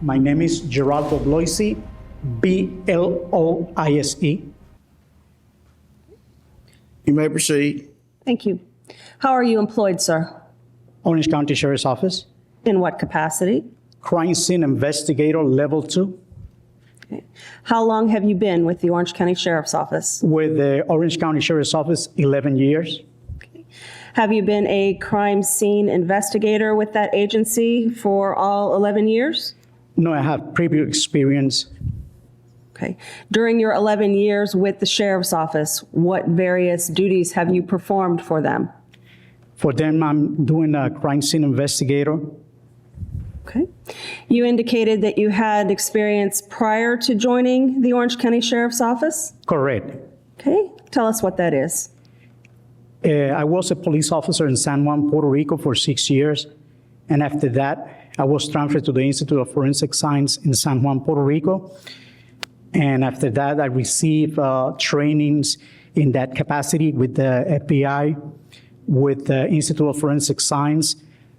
My name is Gerardo Bloise, Bloise. You may proceed. Thank you. How are you employed, sir? Orange County Sheriff's Office. In what capacity? Crime Scene Investigator, Level 2. Okay. How long have you been with the Orange County Sheriff's Office? With the Orange County Sheriff's Office, 11 years. Okay. Have you been a crime scene investigator with that agency for all 11 years? No, I have previous experience. Okay. During your 11 years with the Sheriff's Office, what various duties have you performed for them? For them, I'm doing a crime scene investigator. Okay. You indicated that you had experience prior to joining the Orange County Sheriff's Office? Correct. Okay. Tell us what that is. I was a police officer in San Juan, Puerto Rico for 6 years. And after that, I was transferred to the Institute of Forensic Science in San Juan, Puerto Rico. And after that, I received trainings in that capacity with the FBI, with the Institute of Forensic Science,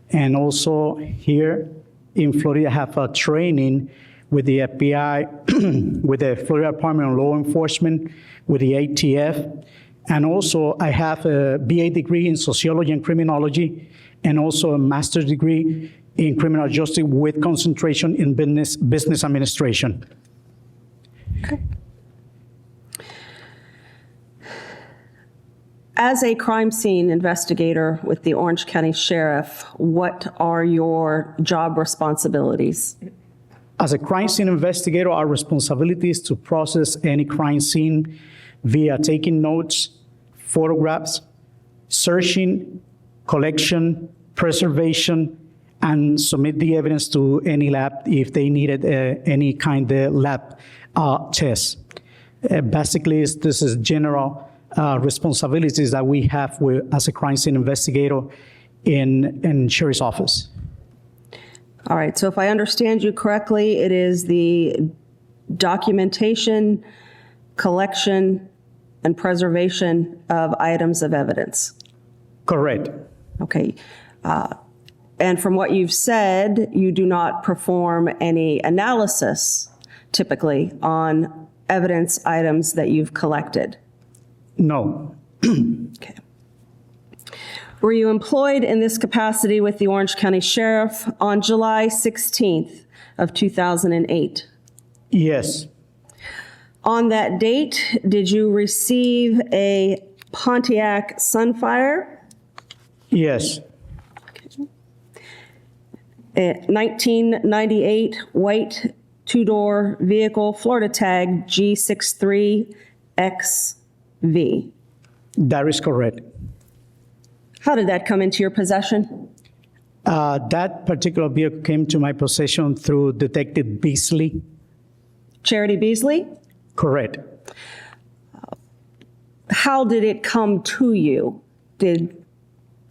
and also here in Florida, I have a training with the FBI, with the Florida Department of Law Enforcement, with the ATF, and also I have a BA degree in Sociology and Criminology, and also a master's degree in Criminal Justice with concentration in business administration. Okay. As a crime scene investigator with the Orange County Sheriff, what are your job responsibilities? As a crime scene investigator, our responsibility is to process any crime scene via taking notes, photographs, searching, collection, preservation, and submit the evidence to any lab if they needed any kind of lab test. Basically, this is general responsibilities that we have as a crime scene investigator in Sheriff's Office. All right, so if I understand you correctly, it is the documentation, collection, and preservation of items of evidence. Correct. Okay. And from what you've said, you do not perform any analysis, typically, on evidence items that you've collected. No. Okay. Were you employed in this capacity with the Orange County Sheriff on July 16th of 2008? Yes. On that date, did you receive a Pontiac Sunfire? Yes. A 1998 white two-door vehicle, Florida tag G63XV. That is correct. How did that come into your possession? That particular vehicle came to my possession through Detective Beasley. Charity Beasley? Correct. How did it come to you? Did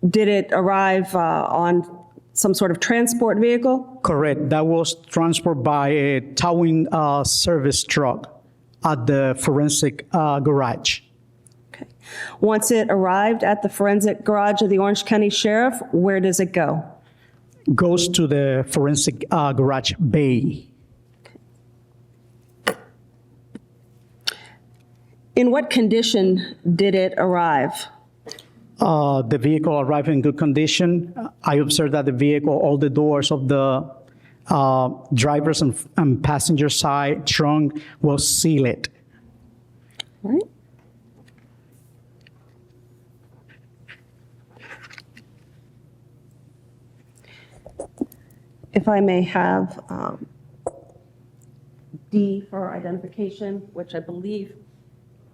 it arrive on some sort of transport vehicle? Correct. That was transported by a towing service truck at the forensic garage. Okay. Once it arrived at the forensic garage of the Orange County Sheriff, where does it go? Goes to the forensic garage bay. In what condition did it arrive? The vehicle arrived in good condition. I observed that the vehicle, all the doors of the driver's and passenger side trunk was sealed. All right. If I may have D for identification, which I believe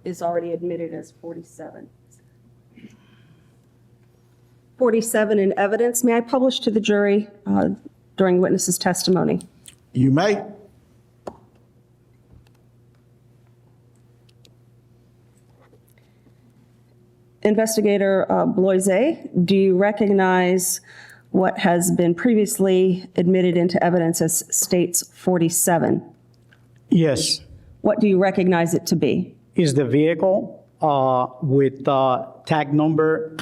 is already admitted as 47. 47 in evidence. May I publish to the jury during witness's testimony? You may. Investigator Bloise, do you recognize what has been previously admitted into evidence as states 47? Yes. What do you recognize it to be? Is the vehicle with tag number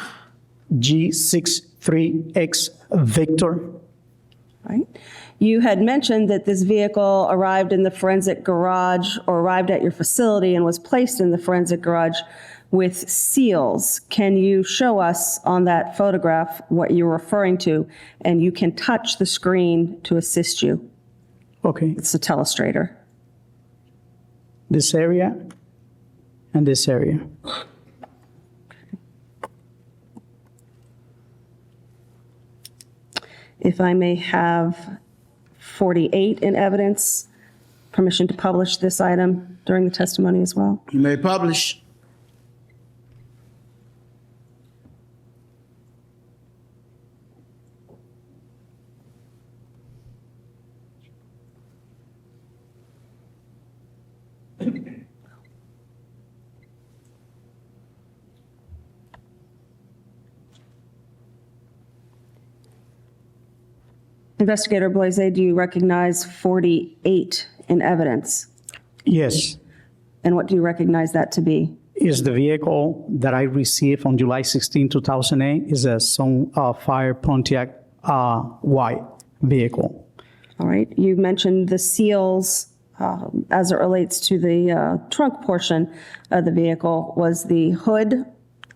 G63X Victor. Right? You had mentioned that this vehicle arrived in the forensic garage or arrived at your facility and was placed in the forensic garage with seals. Can you show us on that photograph what you're referring to? And you can touch the screen to assist you. Okay, It's a telestrator. this area and this area. If I may have 48 in evidence, permission to publish this item during the testimony as well. You may publish. Investigator Bloise, do you recognize 48 in evidence? Yes, And what do you recognize that to be? is the vehicle that I received on July 16, 2008, is a Fire Pontiac white vehicle. All right, you mentioned the seals as it relates to the trunk portion of the vehicle. Was the hood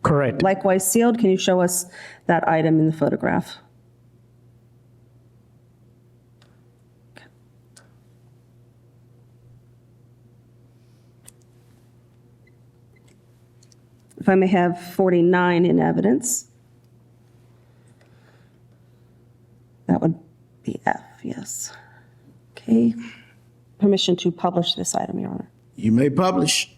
Correct. likewise sealed? Can you show us that item in the photograph? If I may have 49 in evidence. That would be F, yes. Okay. Permission to publish this item, Your Honor. You may publish.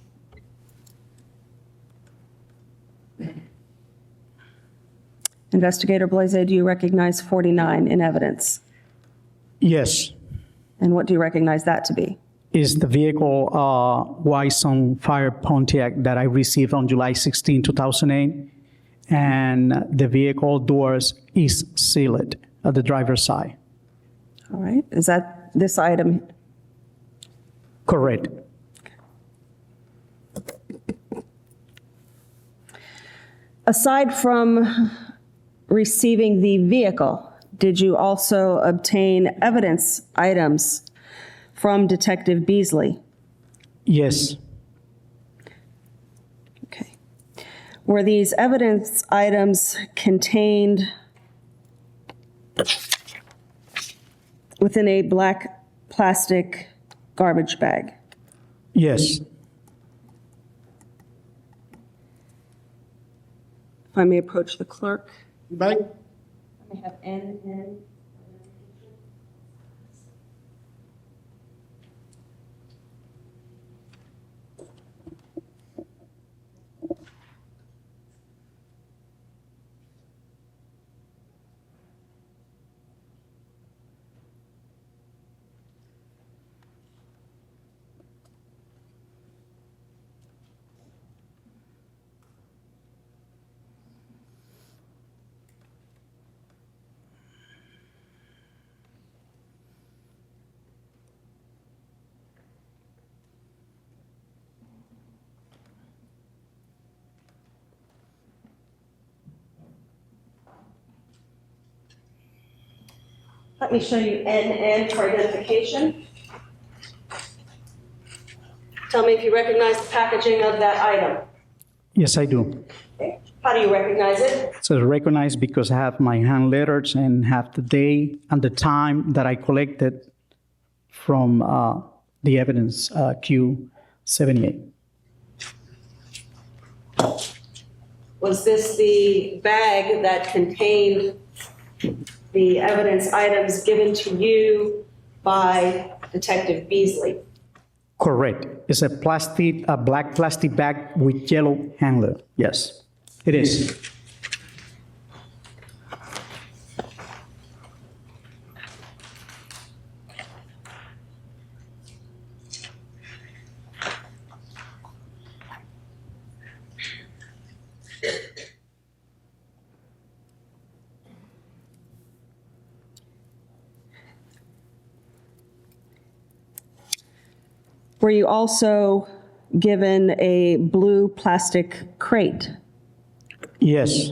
Investigator Bloise, do you recognize 49 in evidence? Yes, And what do you recognize that to be? is the vehicle white Fire Pontiac that I received on July 16, 2008, and the vehicle doors is sealed at the driver's side. All right, is that this item? Correct. Aside from receiving the vehicle, did you also obtain evidence items from Detective Beasley? Yes, Okay. Were these evidence items contained within a black plastic garbage bag? yes, If I may approach the clerk. You may. I may have N. Let me show you NN for identification. Tell me if you recognize the packaging of that item. yes, I do. Okay. How do you recognize it? So recognized because I have my hand letters and have the day and the time that I collected from the evidence Q78. Was this the bag that contained the evidence items given to you by Detective Beasley? Correct. It's a black plastic bag with yellow handle. Yes, it is. Were you also given a blue plastic crate? Yes,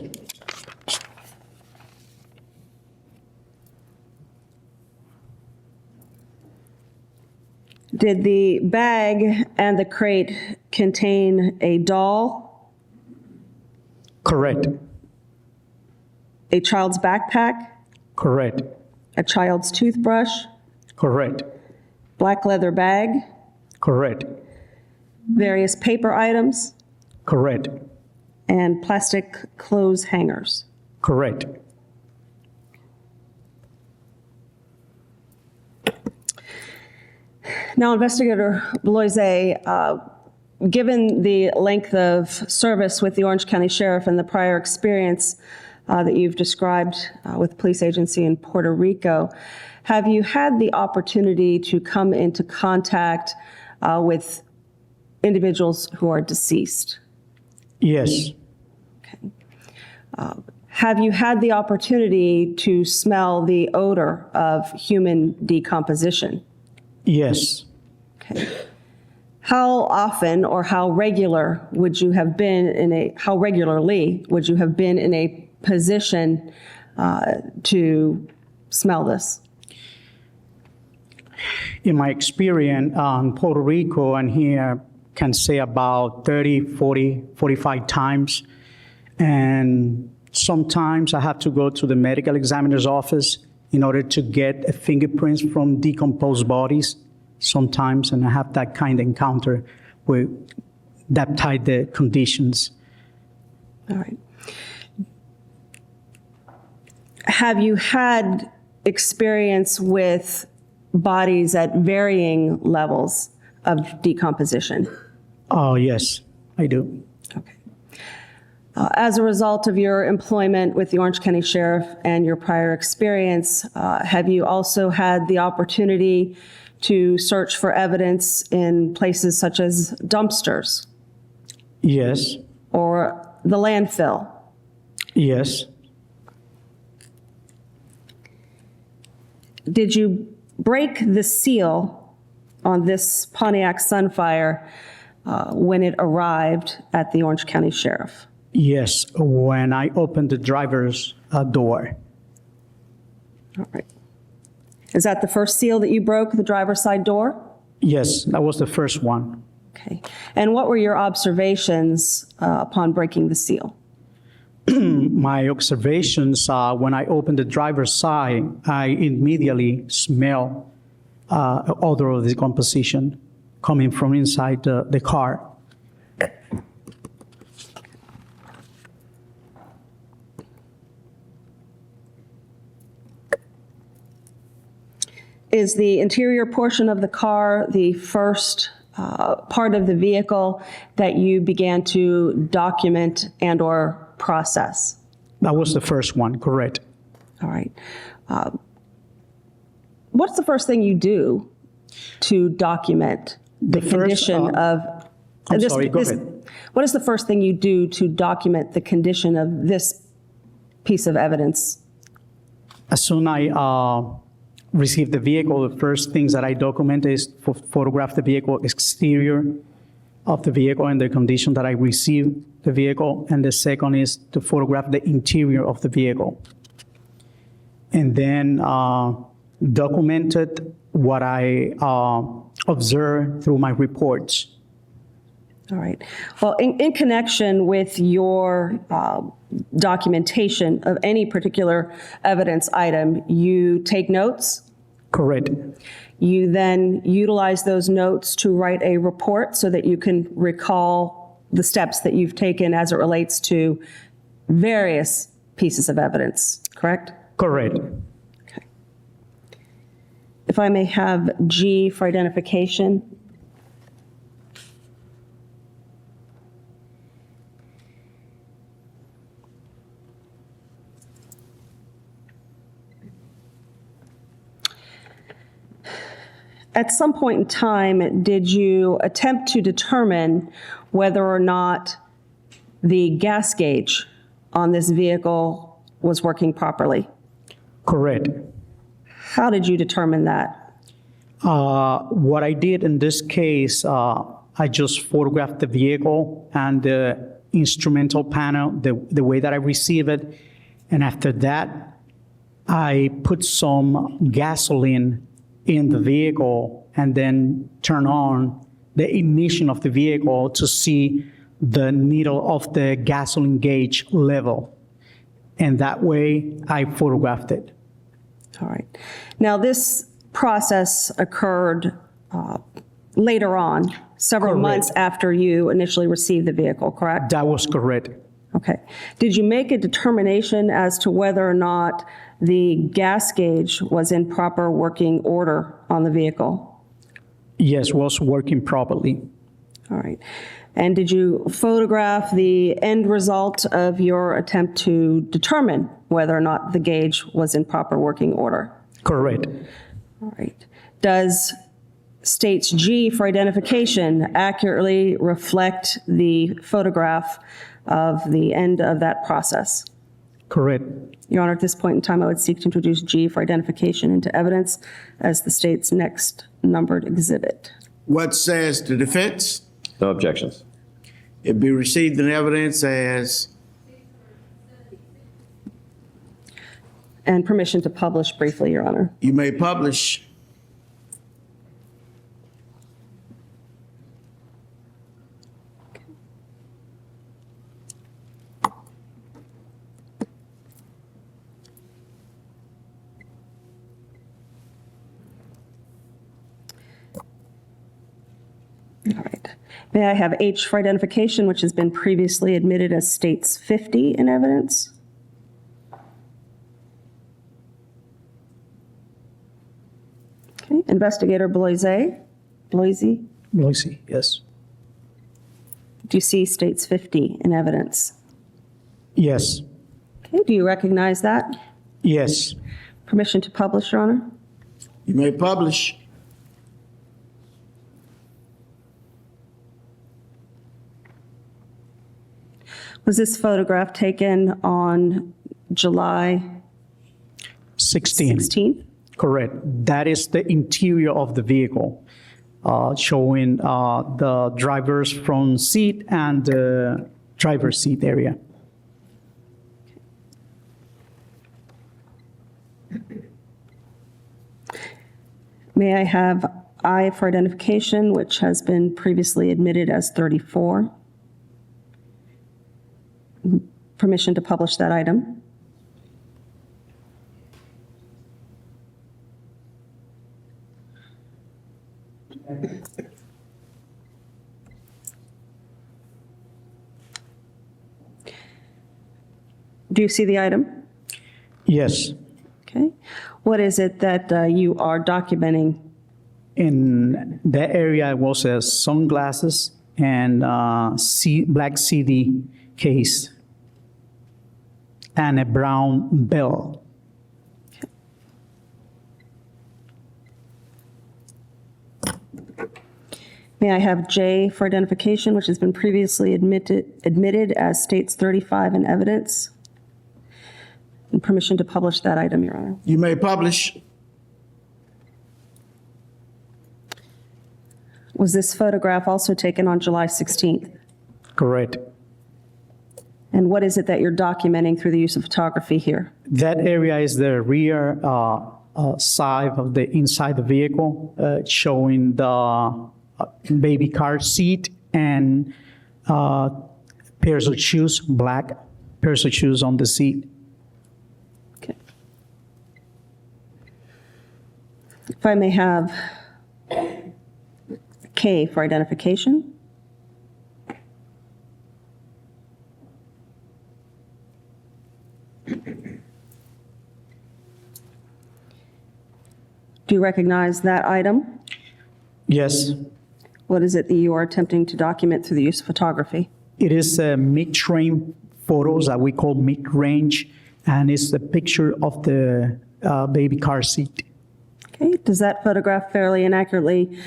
Did the bag and the crate contain a doll, Correct. a child's backpack, Correct. a child's toothbrush, Correct. black leather bag, Correct. various paper items, Correct. and plastic clothes hangers? Correct. Now, Investigator Bloise, given the length of service with the Orange County Sheriff and the prior experience that you've described with the police agency in Puerto Rico, have you had the opportunity to come into contact with individuals who are deceased? Yes. Have you had the opportunity to smell the odor of human decomposition? Yes. Okay. How often or how regularly would you have been in a position to smell this? In my experience in Puerto Rico and here, can say about 30, 40, 45 times. And sometimes I have to go to the medical examiner's office in order to get fingerprints from decomposed bodies sometimes, and I have that kind of encounter with that type of conditions. All right. Have you had experience with bodies at varying levels of decomposition? Oh, yes, I do. Okay. As a result of your employment with the Orange County Sheriff and your prior experience, have you also had the opportunity to search for evidence in places such as dumpsters Yes, or the landfill? yes, Did you break the seal on this Pontiac Sunfire when it arrived at the Orange County Sheriff? yes, when I opened the driver's door. All right. Is that the first seal that you broke, the driver's side door? Yes, that was the first one. Okay. And what were your observations upon breaking the seal? My observations, when I opened the driver's side, I immediately smell odor of decomposition coming from inside the car. Is the interior portion of the car the first part of the vehicle that you began to document and or process? That was the first one, correct. All right. What's the first thing you do to document the condition of... I'm sorry, go ahead. What is the first thing you do to document the condition of this piece of evidence? As soon as I received the vehicle, the first things that I document is photograph the vehicle exterior of the vehicle and the condition that I received the vehicle. And the second is to photograph the interior of the vehicle. And then documented what I observed through my reports. All right. Well, in connection with your documentation of any particular evidence item, you take notes? Correct. You then utilize those notes to write a report so that you can recall the steps that you've taken as it relates to various pieces of evidence, correct? Correct. Okay. If I may have G for identification. At some point in time, did you attempt to determine whether or not the gas gauge on this vehicle was working properly? Correct. How did you determine that? What I did in this case, I just photographed the vehicle and the instrumental panel, the way that I receive it. And after that, I put some gasoline in the vehicle and then turn on the ignition of the vehicle to see the needle of the gasoline gauge level. And that way, I photographed it. All right. Now, this process occurred later on, several Correct. months after you initially received the vehicle, correct? That was correct. Okay. Did you make a determination as to whether or not the gas gauge was in proper working order on the vehicle? Yes, was working properly. All right. And did you photograph the end result of your attempt to determine whether or not the gauge was in proper working order? Correct. All right. Does states G for identification accurately reflect the photograph of the end of that process? Correct. Your Honor, at this point in time, I would seek to introduce G for identification into evidence as the state's next numbered exhibit. What says the defense? No objections. It be received in evidence as And permission to publish briefly, Your Honor. you may publish. All right. May I have H for identification, which has been previously admitted as states 50 in evidence? Okay. Investigator Bloise? Bloise? Bloise, yes. Do you see states 50 in evidence? Yes. Okay. Do you recognize that? Yes. Permission to publish, Your Honor? You may publish. Was this photograph taken on July 16. 16th? Correct. That is the interior of the vehicle, showing the driver's front seat and the driver's seat area. May I have I for identification, which has been previously admitted as 34? Permission to publish that item? Do you see the item? Yes. Okay. What is it that you are documenting? In that area was sunglasses and black CD case and a brown bell. May I have J for identification, which has been previously admitted as states 35 in evidence? And permission to publish that item, Your Honor. You may publish. Was this photograph also taken on July 16th? Correct. And what is it that you're documenting through the use of photography here? That area is the rear side of the inside the vehicle, showing the baby car seat and pairs of shoes, black pairs of shoes on the seat. Okay. If I may have K for identification. Do you recognize that item? Yes, What is it that you are attempting to document through the use of photography? it is mid-range photos that we call mid-range, and it's the picture of the baby car seat. Okay, does that photograph fairly and accurately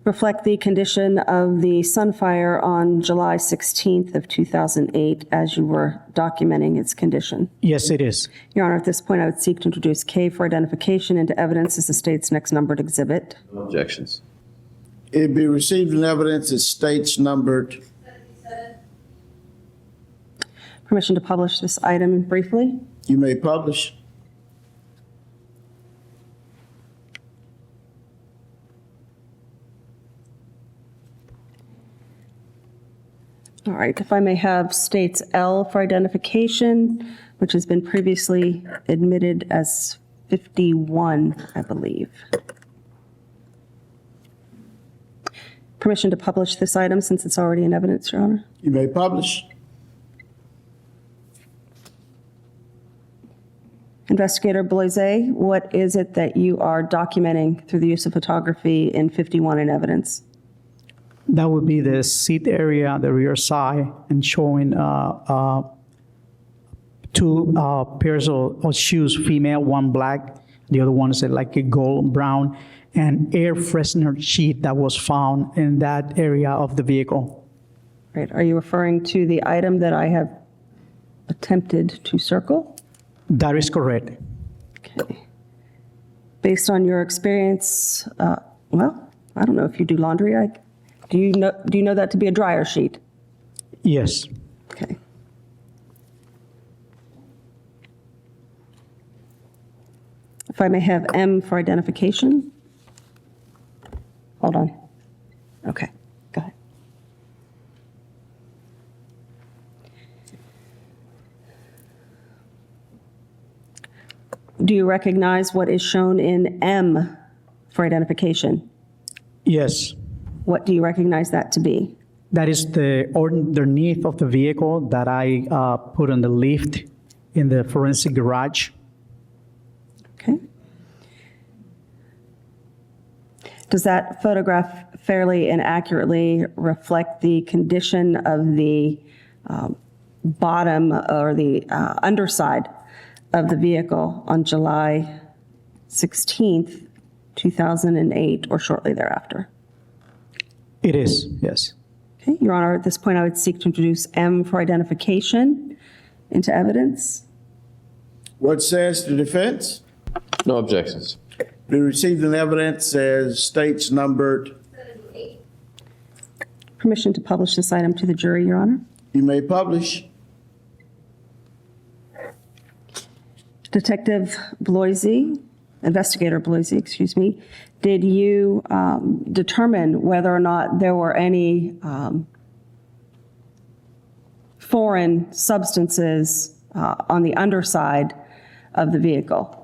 reflect the condition of the Sunfire on July 16th of 2008 as you were documenting its condition? Yes, it is. Your Honor, at this point, I would seek to introduce K for identification into evidence as the state's next numbered exhibit. No objections. It be received in evidence as states numbered. Permission to publish this item briefly? You may publish. All right, if I may have states L for identification, which has been previously admitted as 51, I believe. Permission to publish this item since it's already in evidence, Your Honor. You may publish. Investigator Bloise, what is it that you are documenting through the use of photography in 51 in evidence? That would be the seat area, the rear side, and showing two pairs of shoes, female, one black, the other one is like a gold brown, and air freshener sheet that was found in that area of the vehicle. Right, are you referring to the item that I have attempted to circle? That is correct. Okay. Based on your experience, well, I don't know if you do laundry. Do you know that to be a dryer sheet? Yes. Okay. If I may have M for identification. Hold on. Okay, go ahead. Do you recognize what is shown in M for identification? Yes. What do you recognize that to be? That is the underneath of the vehicle that I put on the lift in the forensic garage. Okay. Does that photograph fairly and accurately reflect the condition of the bottom or the underside of the vehicle on July 16th, 2008, or shortly thereafter? It is, yes. Okay, Your Honor, at this point, I would seek to introduce M for identification into evidence. What says the defense? No objections. Be received in evidence as states numbered. Permission to publish this item to the jury, Your Honor. You may publish. Detective Bloise, Investigator Bloise, excuse me, did you determine whether or not there were any foreign substances on the underside of the vehicle?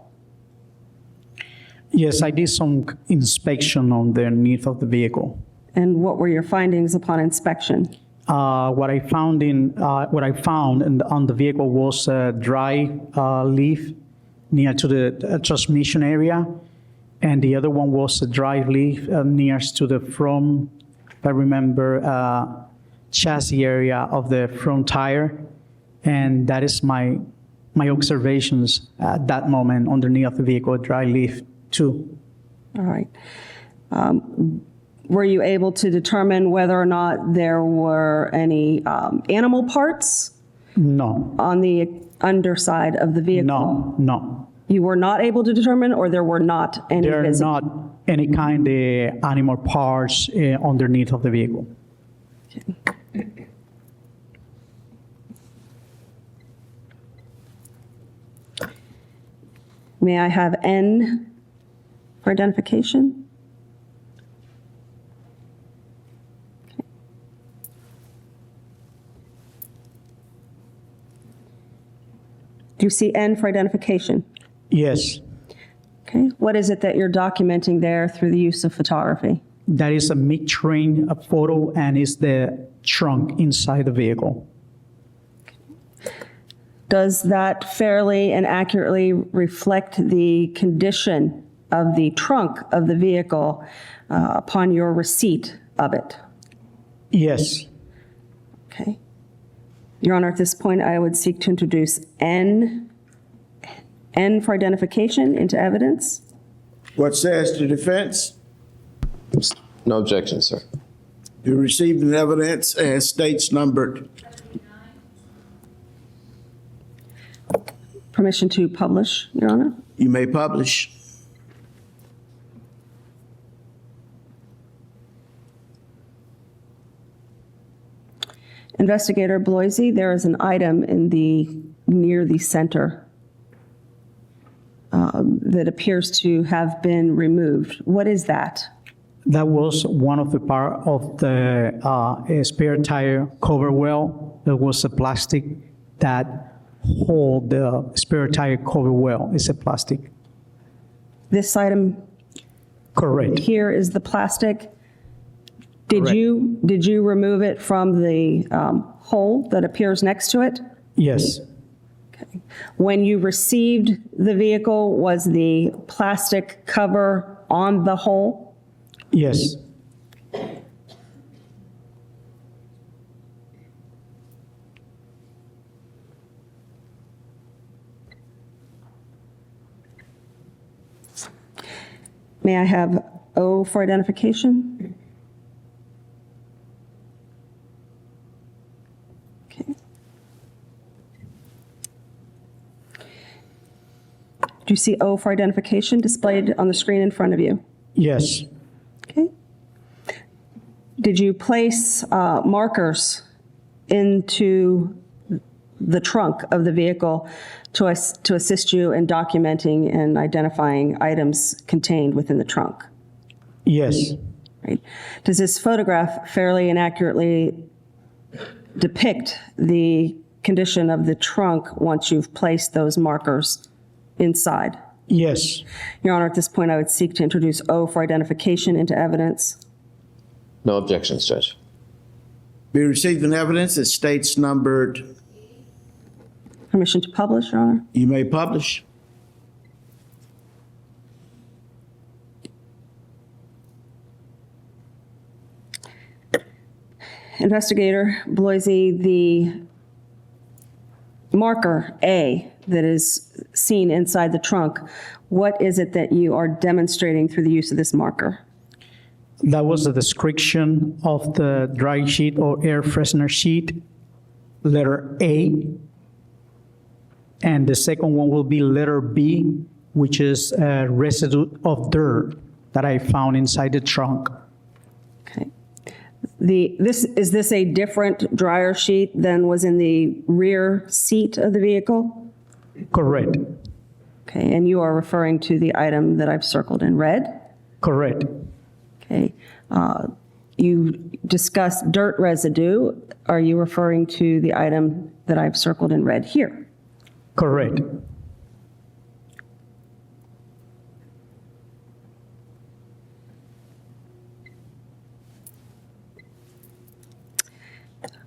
Yes, I did some inspection on the underneath of the vehicle. And what were your findings upon inspection? What I found on the vehicle was a dry leaf near to the transmission area, and the other one was a dry leaf nearest to the front, if I remember, chassis area of the front tire, and that is my observations at that moment underneath the vehicle, a dry leaf too. All right. Were you able to determine whether or not there were any animal parts No, on the underside of the vehicle? no. You were not able to determine, or there were not any There are visible? not any kind of animal parts underneath of the vehicle. May I have N for identification? Do you see N for identification? Yes, Okay. What is it that you're documenting there through the use of photography? that is a mid-train photo, and is the trunk inside the vehicle. Does that fairly and accurately reflect the condition of the trunk of the vehicle upon your receipt of it? Yes, Okay. Your Honor, at this point, I would seek to introduce N for identification into evidence. What says the defense? No objections, sir. Be received in evidence as states numbered. Permission to publish, Your Honor. You may publish. Investigator Bloise, there is an item near the center that appears to have been removed. What is that? That was one of the part of the spare tire cover well. There was a plastic that hold the spare tire cover well. It's a plastic. This item Correct. here is the plastic. Did Correct. you remove it from the hole that appears next to it? Yes. Okay. When you received the vehicle, was the plastic cover on the hole? Yes. May I have O for identification? Okay. Do you see O for identification displayed on the screen in front of you? Yes. Okay. Did you place markers into the trunk of the vehicle to assist you in documenting and identifying items contained within the trunk? Yes. Right. Does this photograph fairly and accurately depict the condition of the trunk once you've placed those markers inside? Yes. Your Honor, at this point, I would seek to introduce O for identification into evidence. No objections, Judge. Be received in evidence as states numbered. Permission to publish, Your Honor? You may publish. Investigator Bloise, the marker A that is seen inside the trunk, what is it that you are demonstrating through the use of this marker? That was the description of the dry sheet or air freshener sheet, letter A. And the second one will be letter B, which is a residue of dirt that I found inside the trunk. Okay. Is this a different dryer sheet than was in the rear seat of the vehicle? Correct. Okay, and you are referring to the item that I've circled in red? Correct. Okay. You discussed dirt residue. Are you referring to the item that I've circled in red here? Correct.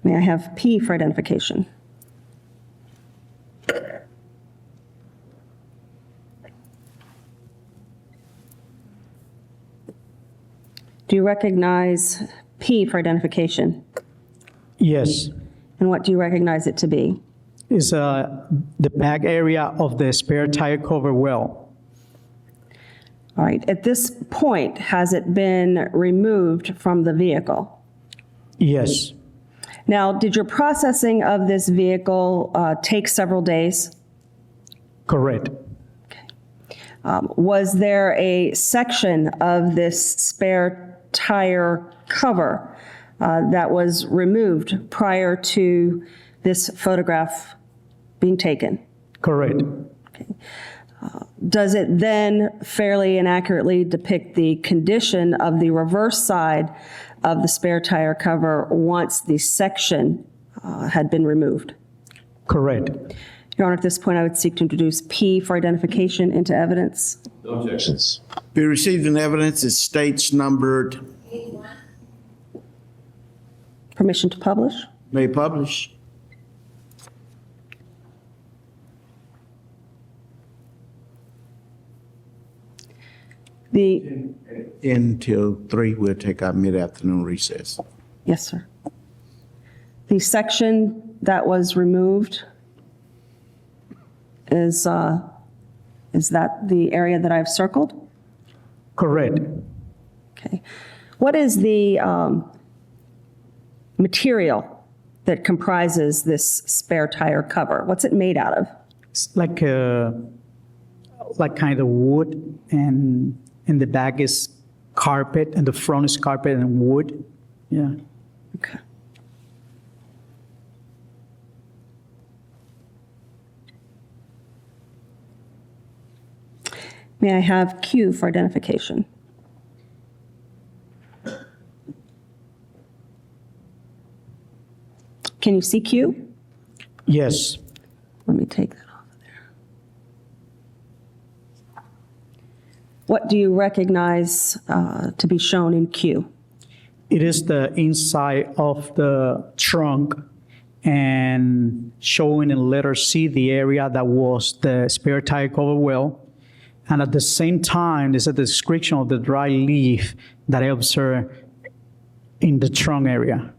May I have P for identification? Do you recognize P for identification? Yes. And what do you recognize it to be? It's the back area of the spare tire cover well. All right. At this point, has it been removed from the vehicle? Yes. Now, did your processing of this vehicle take several days? Correct. Was there a section of this spare tire cover that was removed prior to this photograph being taken? Correct. Does it then fairly and accurately depict the condition of the reverse side of the spare tire cover once the section had been removed? Correct. Your Honor, at this point, I would seek to introduce P for identification into evidence. No objections. Be received in evidence as states numbered. Permission to publish? May publish. Until 3, we'll take our mid-afternoon recess. Yes, sir. The section that was removed is that the area that I've circled? Correct. Okay. What is the material that comprises this spare tire cover? What's it made out of? It's like kind of wood, and in the back is carpet, and the front is carpet and wood. Yeah. Okay. May I have Q for identification? Can you see Q? Yes. Let me take that off of there. What do you recognize to be shown in Q? It is the inside of the trunk and showing in letter C the area that was the spare tire cover well. And at the same time, there's a description of the dry leaf that I observed in the trunk area.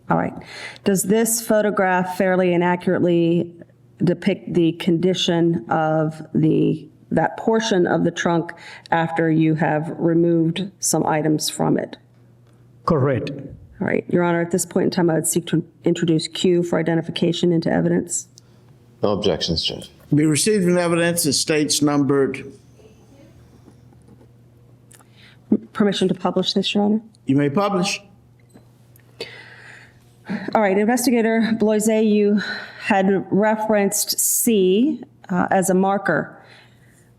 All right. Does this photograph fairly and accurately depict the condition of that portion of the trunk after you have removed some items from it? Correct. All right. Your Honor, at this point in time, I would seek to introduce Q for identification into evidence. No objections, Judge. Be received in evidence as states numbered. Permission to publish this, Your Honor? You may publish. All right, Investigator Bloise, you had referenced C as a marker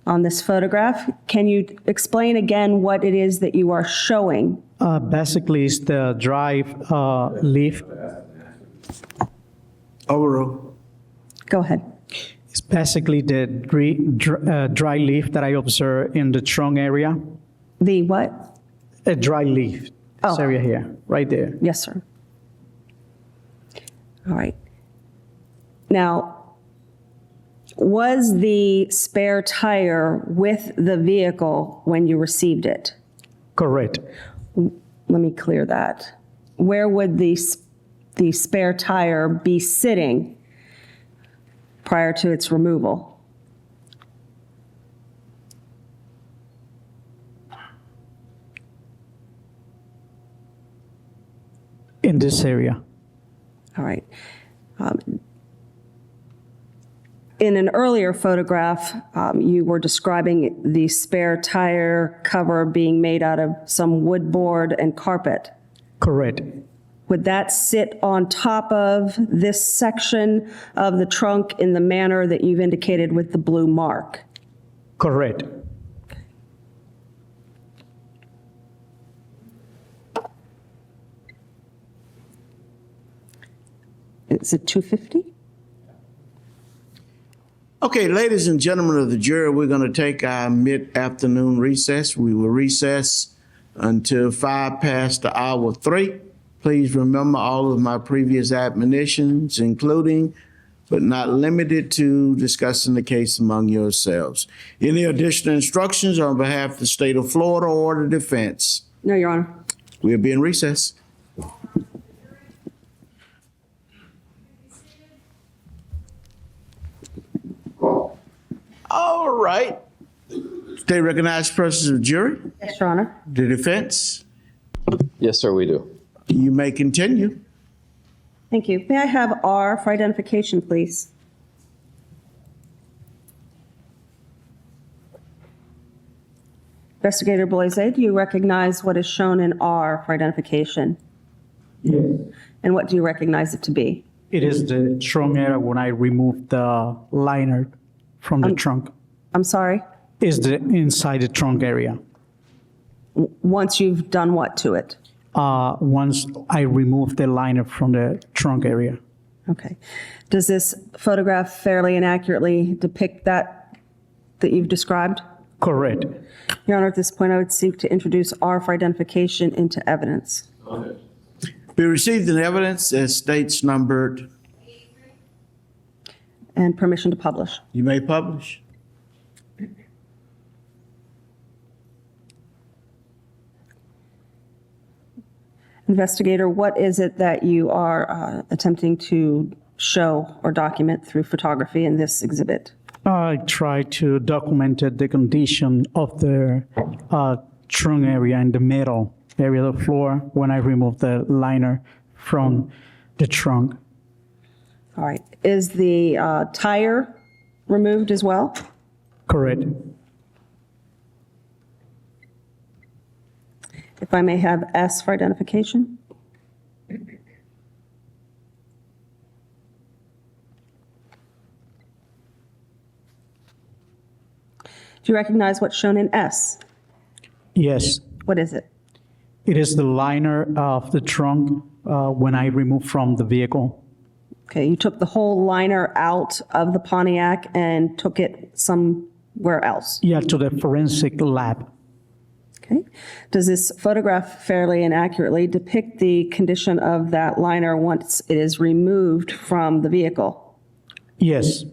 on this photograph. Can you explain again what it is that you are showing? Basically, it's the dry leaf. Overrule. Go ahead. It's basically the dry leaf that I observed in the trunk area. The what? A dry leaf. This Oh. area here, right there. Yes, sir. All right. Now, was the spare tire with the vehicle when you received it? Correct. Let me clear that. Where would the spare tire be sitting prior to its removal? In this area. All right. In an earlier photograph, you were describing the spare tire cover being made out of some wood board and carpet. Correct. Would that sit on top of this section of the trunk in the manner that you've indicated with the blue mark? Correct. Is it 250? Okay, ladies and gentlemen of the jury, we're going to take our mid-afternoon recess. We will recess until 3:05. Please remember all of my previous admonitions, including but not limited to discussing the case among yourselves. Any additional instructions on behalf of the state of Florida or the defense? No, Your Honor. We'll be in recess. All right. State recognized persons of jury. Yes, Your Honor. The defense. Yes, sir, we do. You may continue. Thank you. May I have R for identification, please? Investigator Bloise, do you recognize what is shown in R for identification? Yes. And what do you recognize it to be? It is the trunk area when I removed the liner from the trunk. I'm sorry? Is the inside the trunk area. Once you've done what to it? Once I removed the liner from the trunk area. Okay. Does this photograph fairly and accurately depict that you've described? Correct. Your Honor, at this point, I would seek to introduce R for identification into evidence. Be received in evidence as states numbered. And permission to publish. You may publish. Investigator, what is it that you are attempting to show or document through photography in this exhibit? I tried to document the condition of the trunk area and the metal area of the floor when I removed the liner from the trunk. All right. Is the tire removed as well? Correct. If I may have S for identification? Do you recognize what's shown in S? Yes. What is it? It is the liner of the trunk when I removed from the vehicle. Okay, you took the whole liner out of the Pontiac and took it somewhere else. Yeah, to the forensic lab. Okay. Does this photograph fairly and accurately depict the condition of that liner once it is removed from the vehicle? Yes.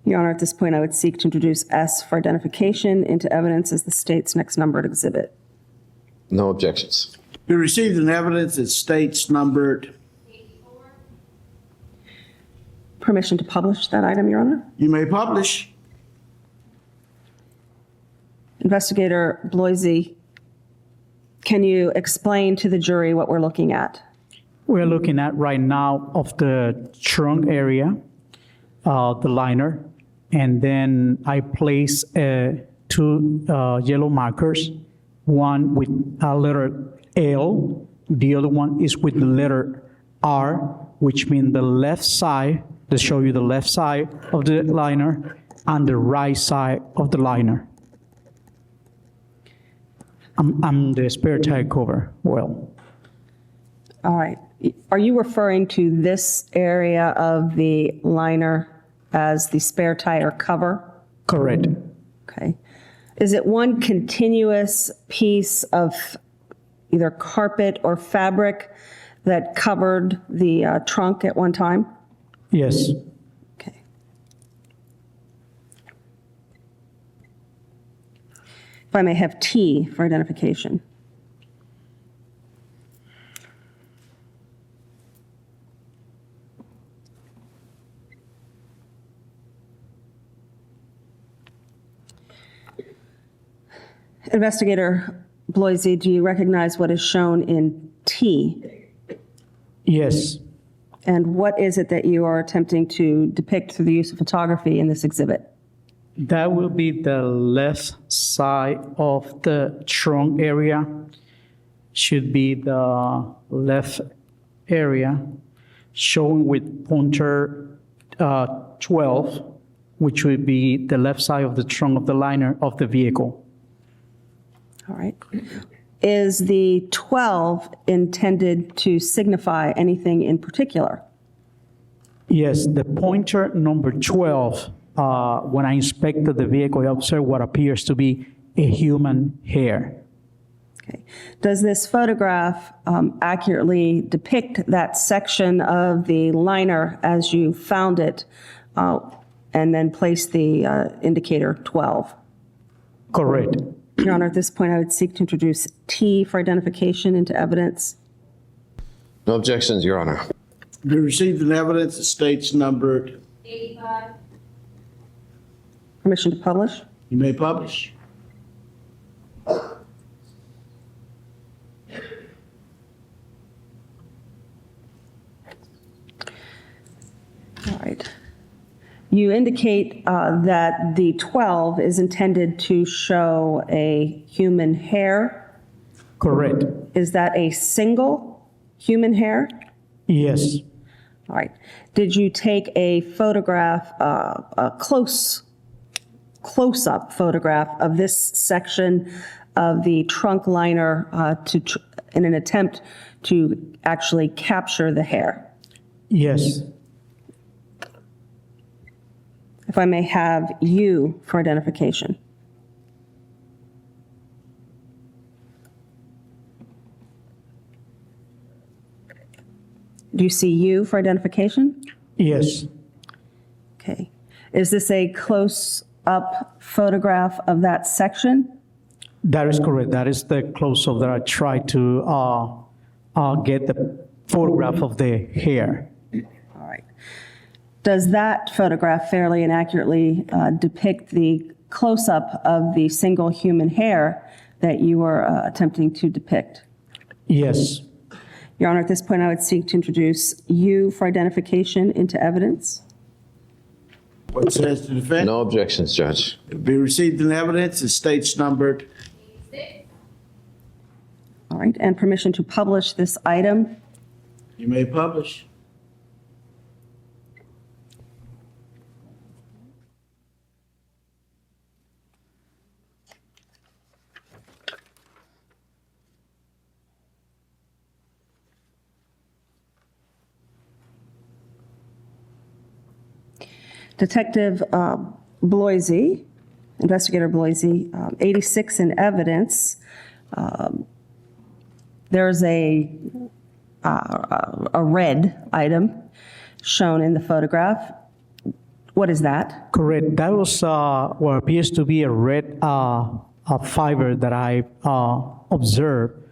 Your Honor, at this point, I would seek to introduce S for identification into evidence as the state's next numbered exhibit. No objections. We received an evidence that states numbered. Permission to publish that item, Your Honor? You may publish. Investigator Bloise, can you explain to the jury what we're looking at? We're looking at right now of the trunk area, the liner, and then I place two yellow markers, one with a letter L, the other one is with the letter R, which means the left side, to show you the left side of the liner and the right side of the liner. I'm the spare tire cover, well. All right. Are you referring to this area of the liner as the spare tire cover? Correct. Okay. Is it one continuous piece of either carpet or fabric that covered the trunk at one time? Yes. Okay. If I may have T for identification. Investigator Bloise, do you recognize what is shown in T? Yes. And what is it that you are attempting to depict through the use of photography in this exhibit? That will be the left side of the trunk area. Should be the left area shown with pointer 12, which would be the left side of the trunk of the liner of the vehicle. All right. Is the 12 intended to signify anything in particular? Yes, the pointer number 12, when I inspected the vehicle, I observed what appears to be a human hair. Okay. Does this photograph accurately depict that section of the liner as you found it and then place the indicator 12? Correct. Your Honor, at this point, I would seek to introduce T for identification into evidence. No objections, Your Honor. We received an evidence that states numbered. 85. Permission to publish? You may publish. All right. You indicate that the 12 is intended to show a human hair. Correct. Is that a single human hair? Yes. All right. Did you take a photograph, a close-up photograph of this section of the trunk liner in an attempt to actually capture the hair? Yes. If I may have U for identification. Do you see U for identification? Yes. Okay. Is this a close-up photograph of that section? That is correct. That is the close-up that I tried to get the photograph of the hair. All right. Does that photograph fairly and accurately depict the close-up of the single human hair that you were attempting to depict? Yes. Your Honor, at this point, I would seek to introduce U for identification into evidence. What says the defense? No objections, Judge. We received an evidence that states numbered. 86. All right, and permission to publish this item. You may publish. Detective Bloise, Investigator Bloise, 86 in evidence. There's a red item shown in the photograph. What is that? Correct. That was what appears to be a red fiber that I observed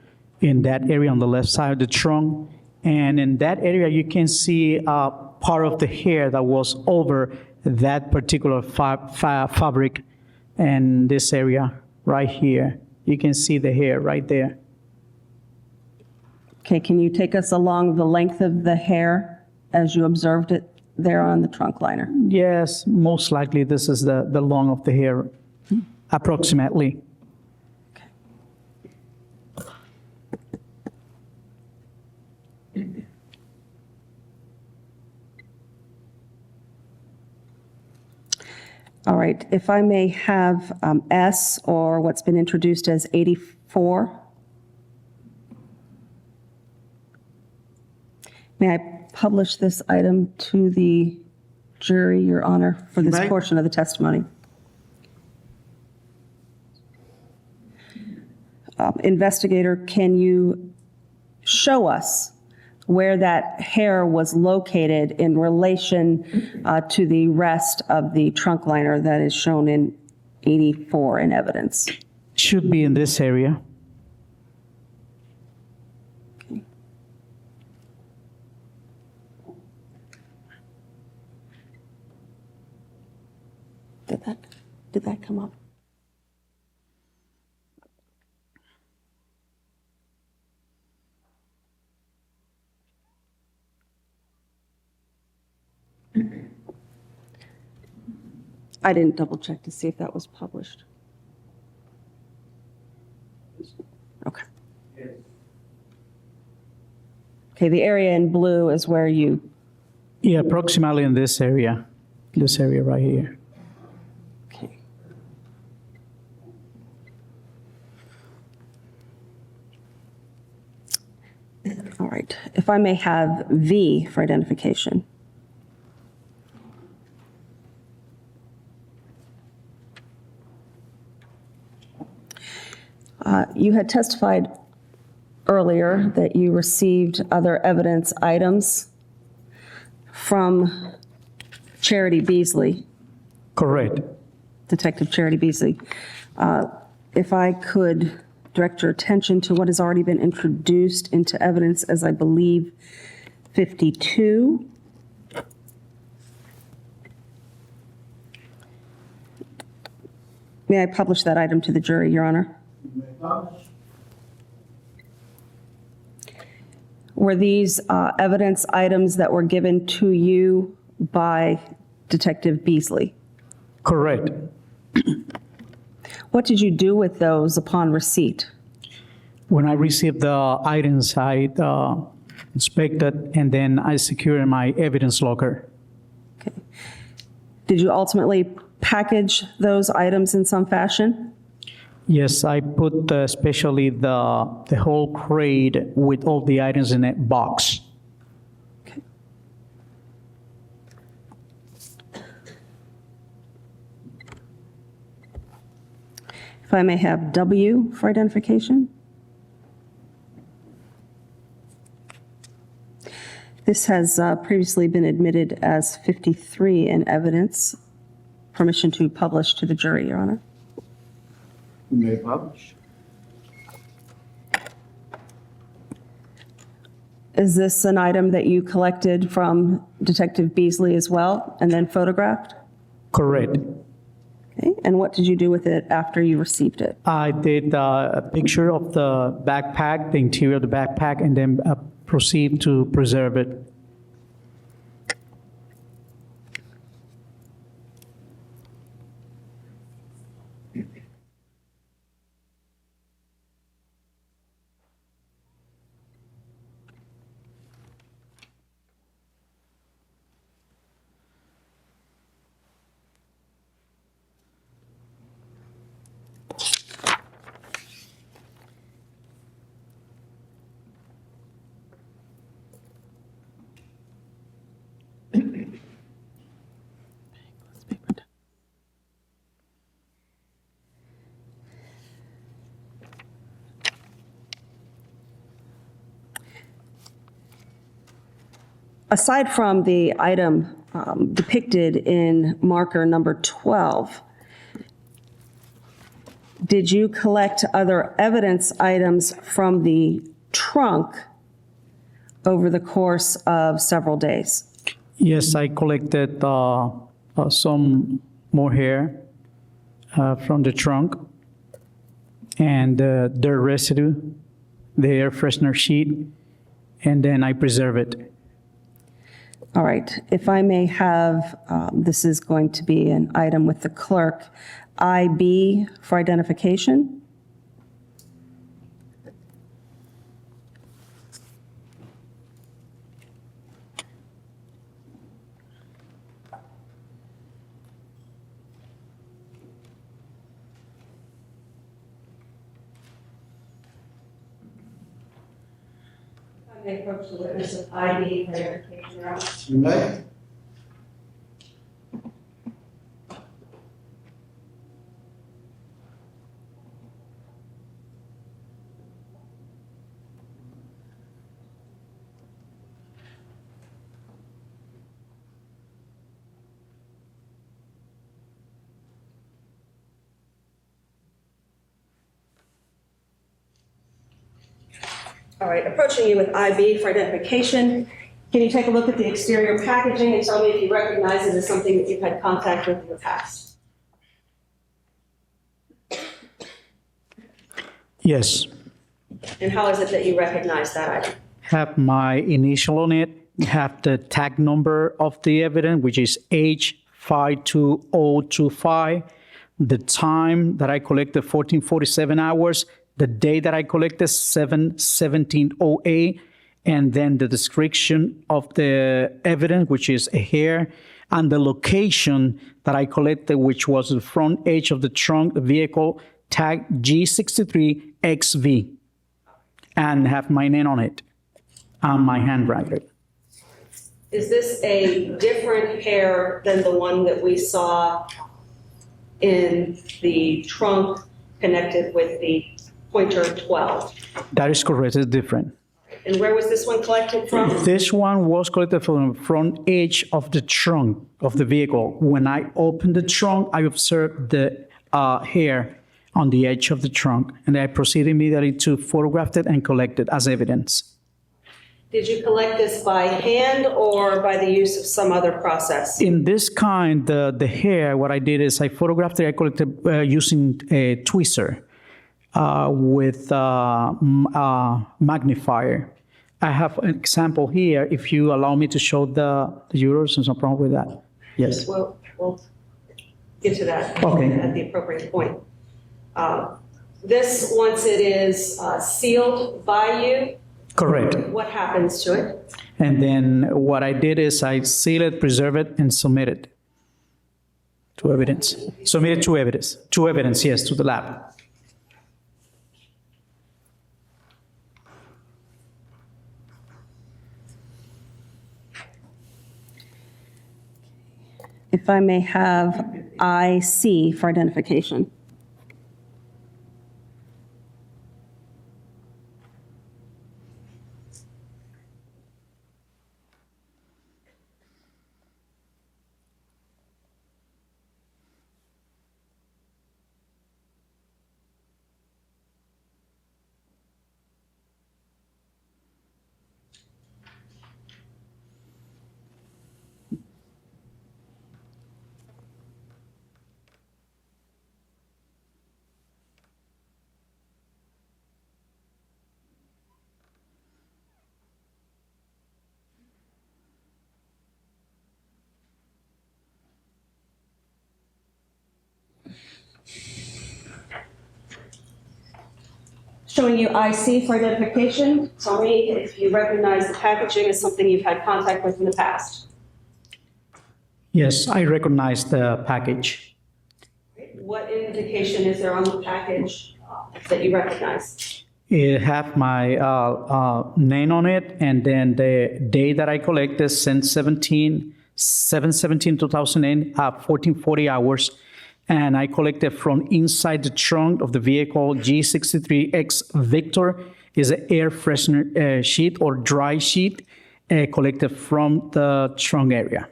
in that area on the left side of the trunk. And in that area, you can see part of the hair that was over that particular fabric in this area right here. You can see the hair right there. Okay, can you take us along the length of the hair as you observed it there on the trunk liner? Yes, most likely this is the long of the hair, approximately. All right, if I may have S, or what's been introduced as 84. May I publish this item to the jury, Your Honor, for this May. portion of the testimony? Investigator, can you show us where that hair was located in relation to the rest of the trunk liner that is shown in 84 in evidence? Should be in this area. Did that come up? I didn't double check to see if that was published. Okay. Okay, the area in blue is where you, Yeah, approximately in this area right here. okay. All right, if I may have V for identification. You had testified earlier that you received other evidence items from Charity Beasley, Correct. Detective Charity Beasley. If I could direct your attention to what has already been introduced into evidence as, I believe, 52. May I publish that item to the jury, Your Honor? Were these evidence items that were given to you by Detective Beasley? Correct. What did you do with those upon receipt? When I received the items, I inspected and then I secured my evidence locker. Okay. Did you ultimately package those items in some fashion? Yes, I put especially the whole crate with all the items in a box. Okay. If I may have W for identification. This has previously been admitted as 53 in evidence. Permission to publish to the jury, Your Honor. You may publish. Is this an item that you collected from Detective Beasley as well and then photographed? Correct. Okay. And what did you do with it after you received it? I did a picture of the backpack, the interior of the backpack, and then proceed to preserve it. aside from the item depicted in marker number 12, did you collect other evidence items from the trunk over the course of several days? Yes, I collected some more hair from the trunk and the residue, the air freshener sheet, and then I preserve it. All right, if I may have, this is going to be an item with the clerk, IB for identification. I may approach the witness with IB for identification. Your Honor. You may. All right, approaching you with IB for identification. Can you take a look at the exterior packaging and tell me if you recognize it as something that you've had contact with in the past? Yes, And how is it that you recognize that item? have my initial on it, have the tag number of the evidence, which is H52025, the time that I collected, 1447 hours, the day that I collected, 7/17/08, and then the description of the evidence, which is a hair, and the location that I collected, which was the front edge of the trunk, the vehicle, tag G63XV, and have my name on it, and my handwriting. Is this a different hair than the one that we saw in the trunk connected with the pointer 12? That is correct, it's different. And where was this one collected from? This one was collected from the front edge of the trunk of the vehicle. When I opened the trunk, I observed the hair on the edge of the trunk, and I proceeded immediately to photograph it and collect it as evidence. Did you collect this by hand or by the use of some other process? In this kind, the hair, what I did is I photographed it, I collected using a tweezer with magnifier. I have an example here, if you allow me to show the euros, there's no problem with that. Yes. We'll get to that Okay. at the appropriate point. This, once it is sealed by you, Correct. what happens to it? And then what I did is I seal it, preserve it, and submit it to evidence. Submit it to evidence. To evidence, yes, to the lab. If I may have IC for identification. Showing you IC for identification. Tell me if you recognize the packaging as something you've had contact with in the past. Yes, I recognize the package. What indication is there on the package that you recognize? It have my name on it, and then the day that I collected, 7/17/2008, 1440 hours. And I collected from inside the trunk of the vehicle, G63X Victor, is an air freshener sheet or dry sheet. collected from the trunk area.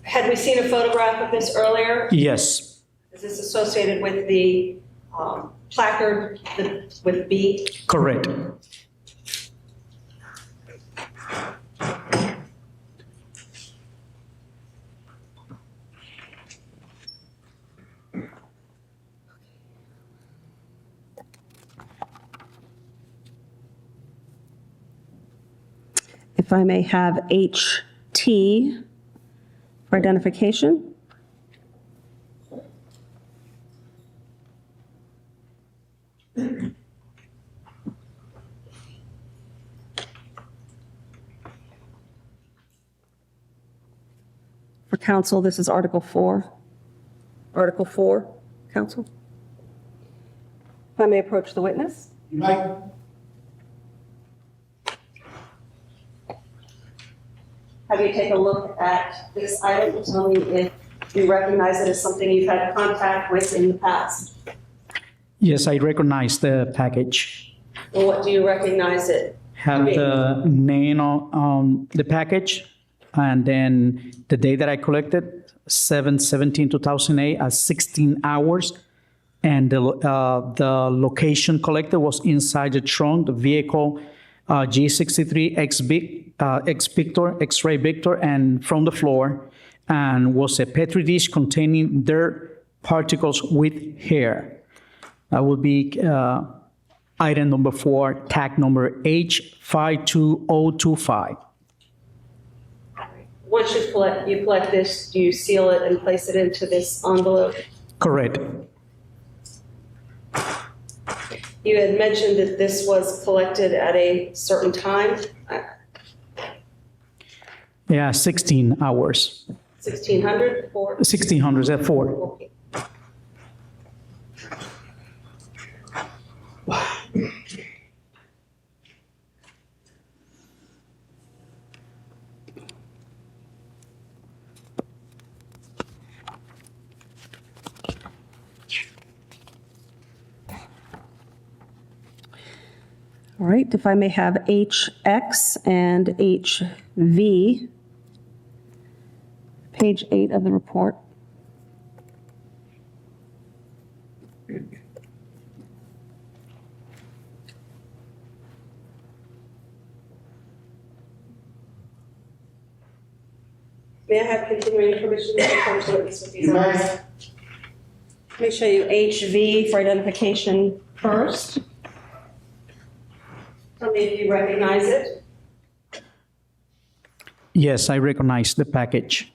Had we seen a photograph of this earlier? Yes, Is this associated with the placard with B? correct. If I may have HT for identification. For council, this is Article 4. Article 4, council. If I may approach the witness. Have you take a look at this item and tell me if you recognize it as something you've had contact with in the past? Yes, I recognize the package. Well, what do you recognize it? Have the name on the package, and then the day that I collected, 7/17/2008 at 16 hours. And the location collected was inside the trunk, the vehicle G63 X-Ray Victor, and from the floor, and was a Petri dish containing dirt particles with hair. That would be item number 4, tag number H52025. Once you collect this, do you seal it and place it into this envelope? Correct. You had mentioned that this was collected at a certain time, Yeah, 16 hours. 1600 or? 1600s at 4. Okay. All right, if I may have HX and HV, page 8 of the report. May I have continuing permission to come to witness with these items? Let me show you HV for identification first. Tell me if you recognize it. Yes, I recognize the package.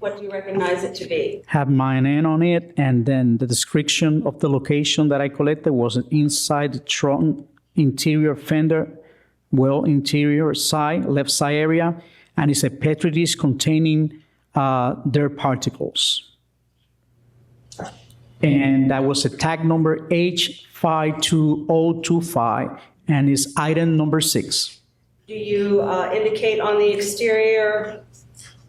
What do you recognize it to be? Have my name on it, and then the description of the location that I collected was inside the trunk interior fender, well interior side, left side area, and it's a Petri dish containing dirt particles. And that was a tag number H52025, and it's item number 6. Do you indicate on the exterior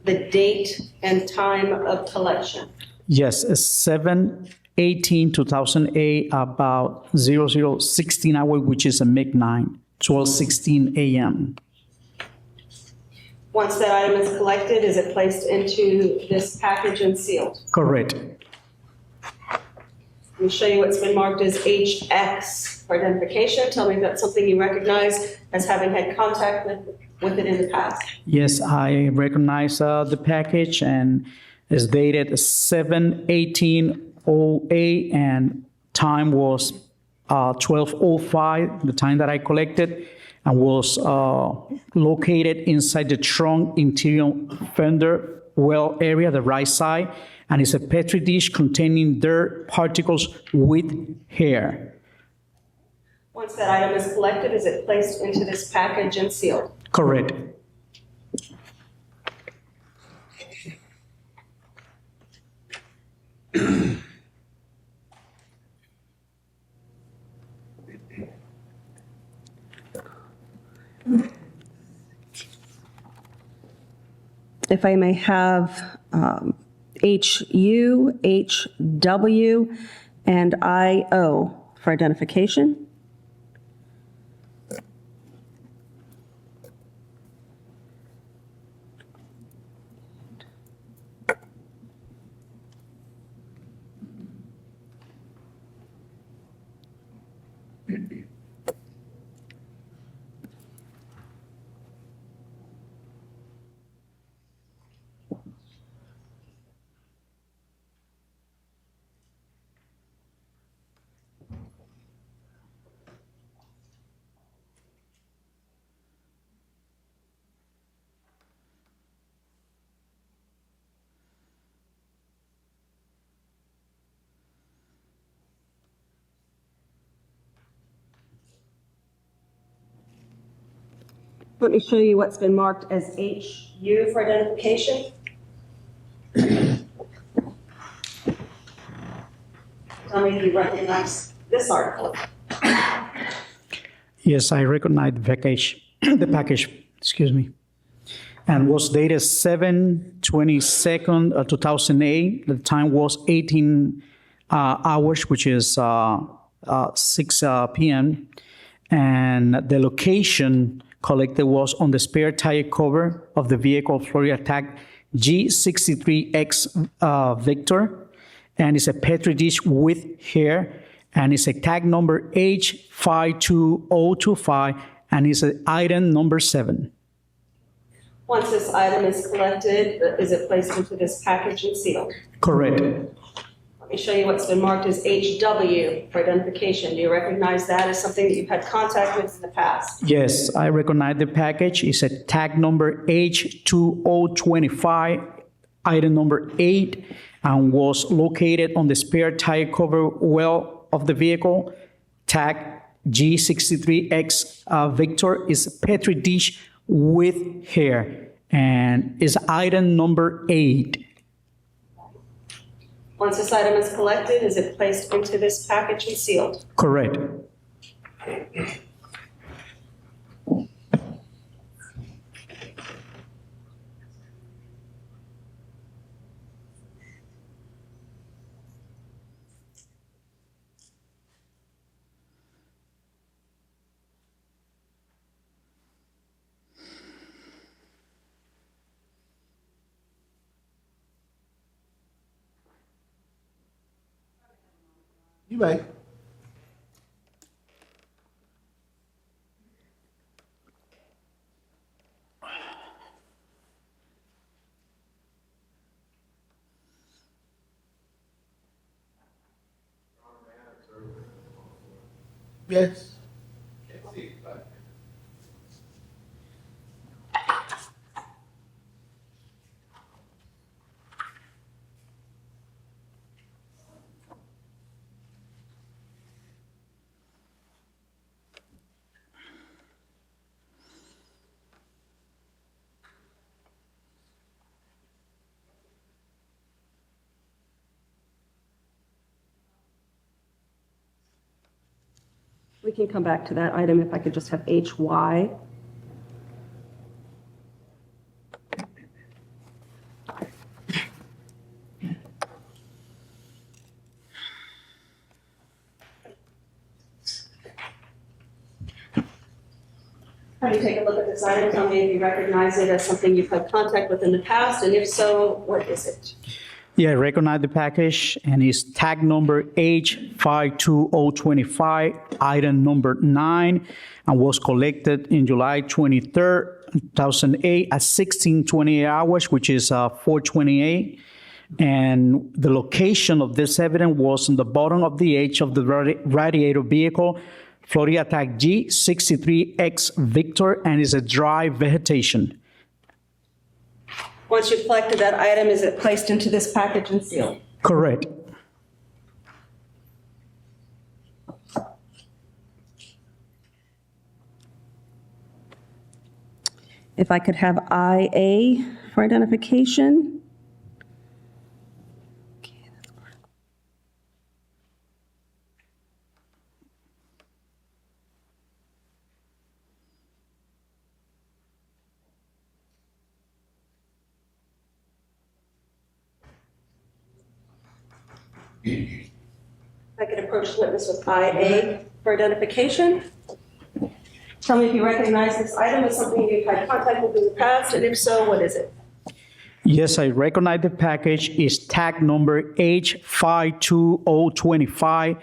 the date and time of collection? Yes, 7/18/2008, about 0016 hour, which is a MIG-9, 12:16 a.m. Once that item is collected, is it placed into this package and sealed? Correct. Let me show you what's been marked as HX for identification. Tell me if that's something you recognize as having had contact with it in the past. Yes, I recognize the package, and it's dated 7/18/08, and time was 12:05, the time that I collected, and was located inside the trunk interior fender well area, the right side, and it's a Petri dish containing dirt particles with hair. Once that item is collected, is it placed into this package and sealed? Correct. If I may have HU, HW, and IO for identification. Let me show you what's been marked as HU for identification. Tell me if you recognize this article. Yes, I recognize the package, the package, excuse me, and was dated 7/22/2008. The time was 18 hours, which is 6 p.m. And the location collected was on the spare tire cover of the vehicle Florida tag G63X Victor, and it's a petri dish with hair, and it's a tag number H52025, and it's an item number 7. Once this item is collected, is it placed into this package and sealed? Correct. Let me show you what's been marked as HW for identification. Do you recognize that as something that you've had contact with in the past? Yes, I recognize the package. It's a tag number H2025, item number 8, and was located on the spare tire cover well of the vehicle. Tag G63X Victor is a petri dish with hair, and is item number 8. Once this item is collected, is it placed into this package and sealed? Correct. You may. Yes. We can come back to that item if I could just have HY. How do you take a look at this item? Tell me if you recognize it as something you've had contact with in the past, and if so, what is it? Yeah, I recognize the package, and it's tag number H52025, item number 9, and was collected in July 23rd, 2008 at 16:28 hours, which is 4:28. And the location of this evidence was on the bottom of the edge of the radiator vehicle, Florida tag G63X Victor, and is a dry vegetation. Once you've collected that item, is it placed into this package and sealed? Correct. If I could have IA for identification. If I could approach the witness with IA for identification. Tell me if you recognize this item as something you've had contact with in the past, and if so, what is it? Yes, I recognize the package is tag number H52025,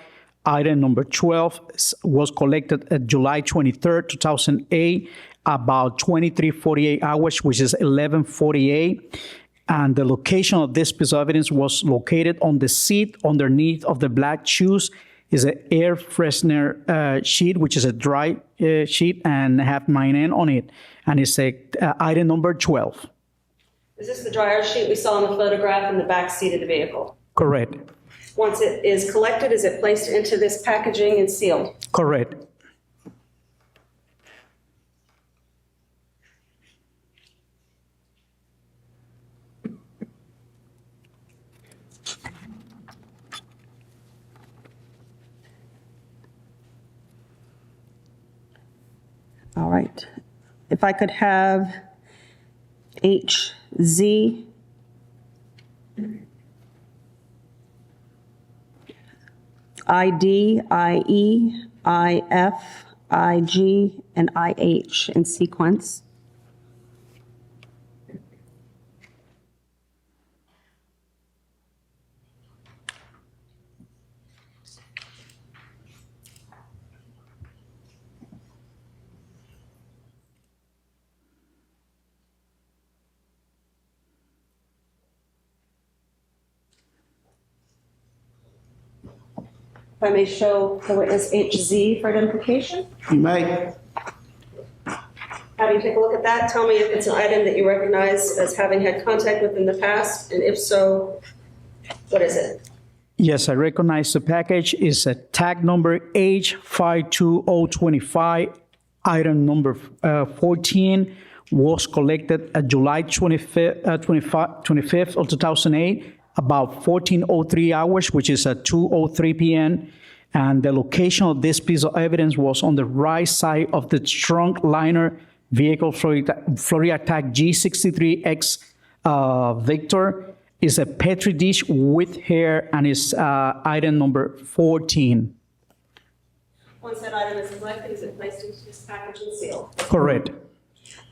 item number 12, was collected at July 23rd, 2008, about 23:48 hours, which is 11:48. And the location of this piece of evidence was located on the seat underneath of the black shoes. Is an air freshener sheet, which is a dry sheet, and have my name on it. And it's a item number 12. Is this the dryer sheet we saw in the photograph in the back seat of the vehicle? Correct. Once it is collected, is it placed into this packaging and sealed? Correct. All right. If I could have HZ, ID, IE, IF, IG, and IH in sequence. If I may show the witness HZ for identification. You may. Have you take a look at that? Tell me if it's an item that you recognize as having had contact with in the past, and if so, what is it? Yes, I recognize the package is a tag number H52025, item number 14, was collected at July 25th of 2008, about 14:03 hours, which is at 2:03 p.m. And the location of this piece of evidence was on the right side of the trunk liner vehicle Florida Tag G63X Victor. Is a Petri dish with hair and is item number 14. Once that item is collected, is it placed into this package and sealed? Correct.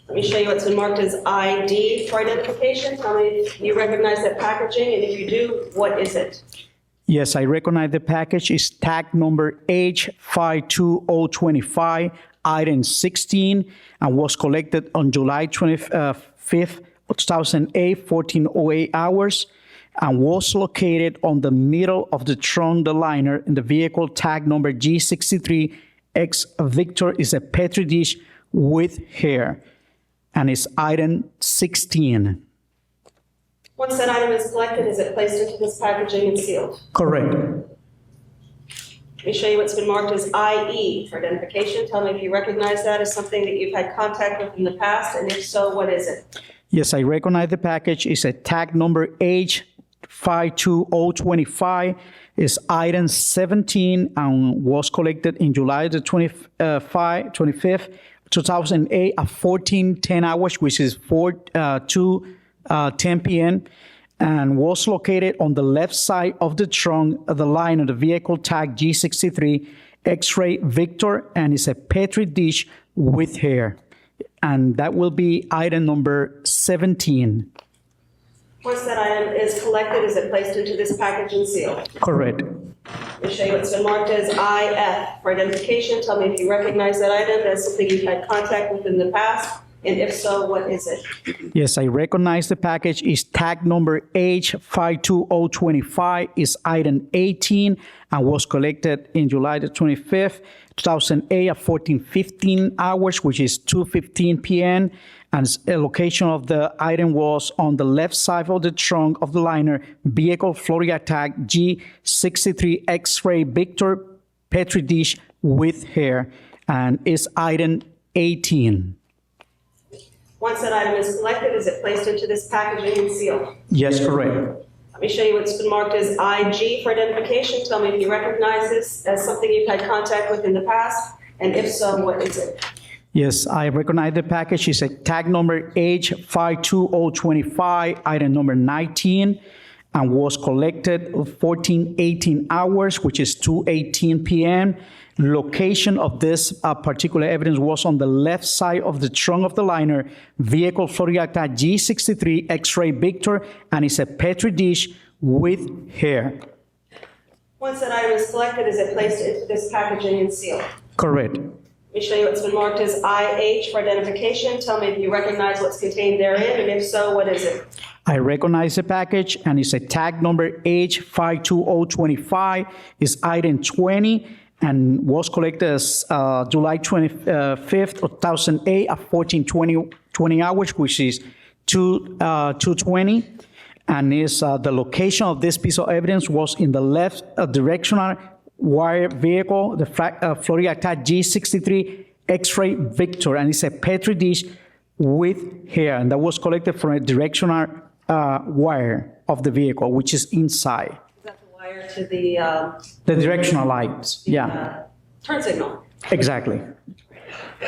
Let me show you what's been marked as ID for identification. Tell me if you recognize that packaging, and if you do, what is it? Yes, I recognize the package is tag number H52025, item 16, and was collected on July 25th, 2008, 14:08 hours, and was located on the middle of the trunk, the liner, in the vehicle tag number G63X Victor is a Petri dish with hair, and it's item 16. Once that item is collected, is it placed into this packaging and sealed? Correct. Let me show you what's been marked as IE for identification. Tell me if you recognize that as something that you've had contact with in the past, and if so, what is it? Yes, I recognize the package. It's a tag number H52025. It's item 17 and was collected in July the 25th, 2008 at 14:10 hours, which is 2:10 p.m. and was located on the left side of the trunk of the line of the vehicle tag G63 X-ray Victor, and it's a Petri dish with hair. And that will be item number 17. Once that item is collected, is it placed into this package and sealed? Correct. Let me show you what's been marked as IF for identification. Tell me if you recognize that item as something you've had contact with in the past, and if so, what is it? Yes, I recognize the package is tag number H52025, is item 18, and was collected in July the 25th, 2008 at 14:15 hours, which is 2:15 p.m. And the location of the item was on the left side of the trunk of the liner vehicle Florida Tag G63 X-ray Victor Petri dish with hair, and is item 18. Once that item is collected, is it placed into this packaging and sealed? Yes, correct. Let me show you what's been marked as IG for identification. Tell me if you recognize this as something you've had contact with in the past, and if so, what is it? Yes, I recognize the package. It's a tag number H52025, item number 19, and was collected 14:18 hours, which is 2:18 p.m. Location of this particular evidence was on the left side of the trunk of the liner, vehicle Florida G63 X-ray Victor, and it's a Petri dish with hair. Once that item is collected, is it placed into this packaging and sealed? Correct. Let me show you what's been marked as IH for identification. Tell me if you recognize what's contained therein, and if so, what is it? I recognize the package, and it's a tag number H52025, is item 20, and was collected as July 25th, 2008 at 14:20 hours, which is 2:20. And is the location of this piece of evidence was in the left directional wire vehicle, the Florida Tag G63 X-ray Victor, and it's a Petri dish with hair, and that was collected from a directional wire of the vehicle, which is inside. Is that the wire to The directional lights, yeah, turn signal? exactly.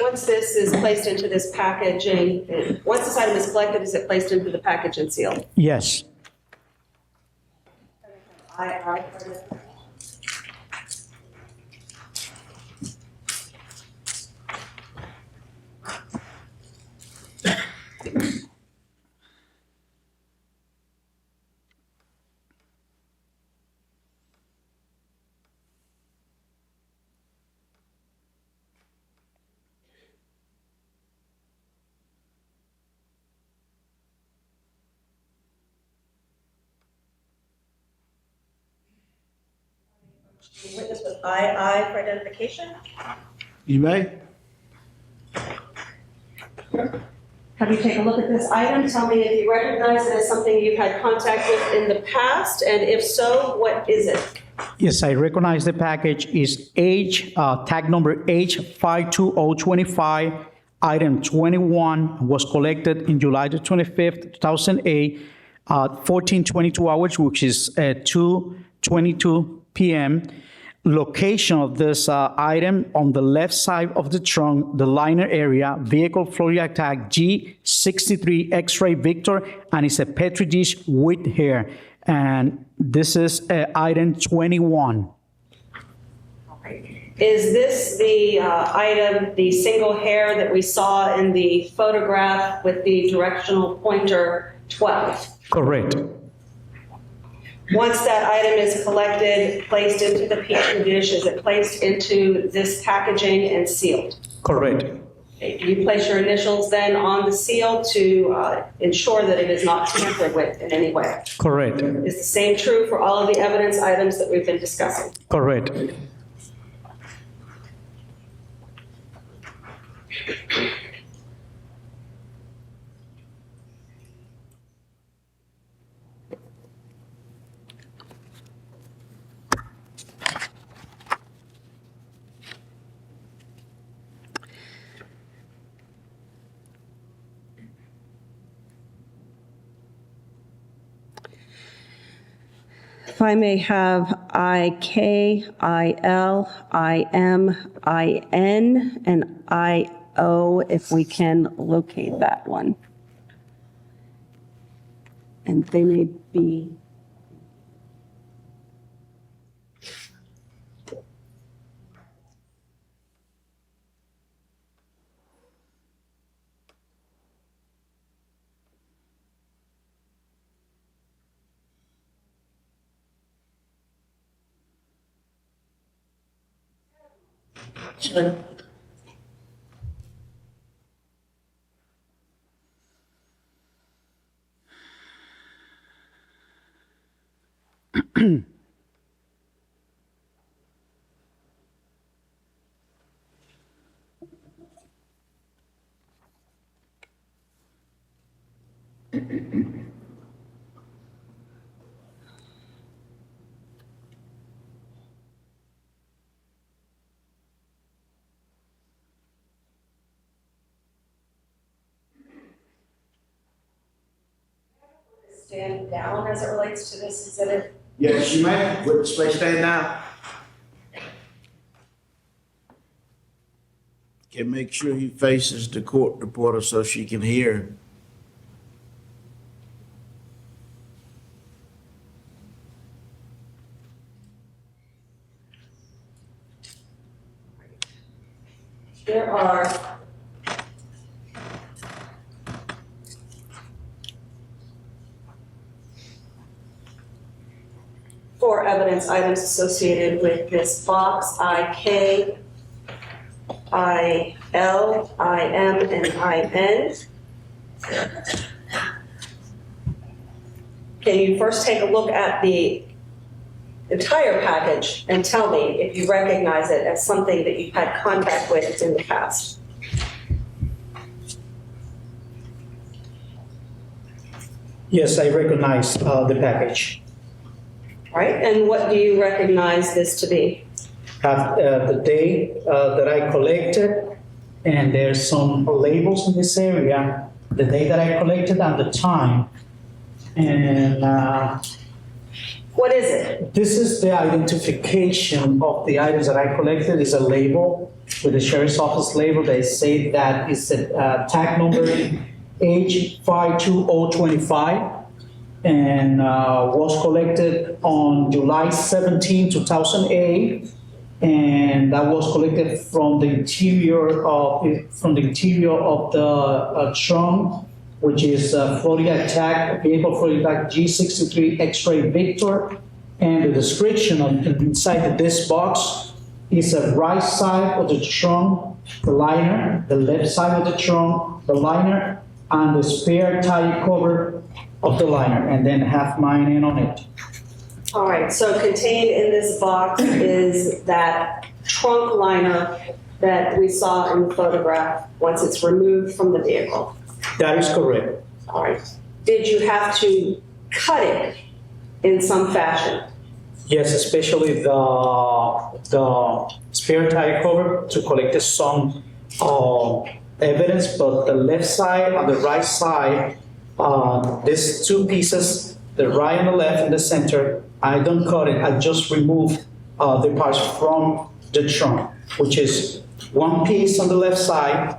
Once this is placed into this packaging, once this item is collected, is it placed into the package and sealed? Yes. Witness with I for identification. You may. Have you taken a look at this item? Tell me if you recognize it as something you've had contact with in the past, and if so, what is it? Yes, I recognize the package is tag number H52025, item 21, was collected in July the 25th, 2008, 14:22 hours, which is 2:22 p.m. Location of this item on the left side of the trunk, the liner area, vehicle Florida tag G63 X-ray Victor, and it's a Petri dish with hair. And this is item 21. Is this the item, the single hair that we saw in the photograph with the directional pointer 12? Correct. Once that item is collected, placed into the petri dish, is it placed into this packaging and sealed? Correct. Okay, do you place your initials then on the seal to ensure that it is not tampered with in any way? Correct. Is the same true for all of the evidence items that we've been discussing? Correct. If I may have IK, IL, IM, IN, and IO, if we can locate that one. And they may be. Stand down as it relates to this exhibit? Yes, you may. Witness may stand down. Okay, make sure he faces the court reporter so she can hear. There are four evidence items associated with this box: IK, IL, IM, and IN. Can you first take a look at the entire package and tell me if you recognize it as something that you've had contact with in the past? Yes, I recognize the package. Right, and what do you recognize this to be? The day that I collected, and there's some labels in this area, the day that I collected and the time. And What is it? this is the identification of the items that I collected, is a label with the sheriff's office label. They say that it's a tag number H52025 and was collected on July 17, 2008. And that was collected from the interior of the trunk, which is Florida Tag, vehicle Florida Tag G63 X-ray Victor. And the description inside this box is the right side of the trunk, the liner, the left side of the trunk, the liner, and the spare tire cover of the liner, and then have mine in on it. All right, so contained in this box is that trunk liner that we saw in the photograph once it's removed from the vehicle. That is correct. All right. Did you have to cut it in some fashion? Yes, especially the spare tire cover to collect some evidence, but the left side and the right side, these two pieces, the right and the left and the center, I don't cut it, I just remove the parts from the trunk, which is one piece on the left side,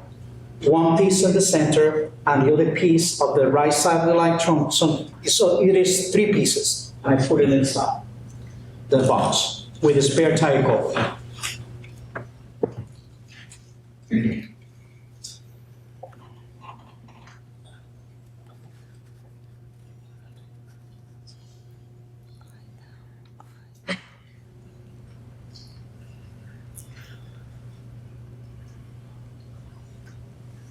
one piece in the center, and the other piece of the right side of the light trunk. So it is three pieces, and I put it inside the box with the spare tire cover.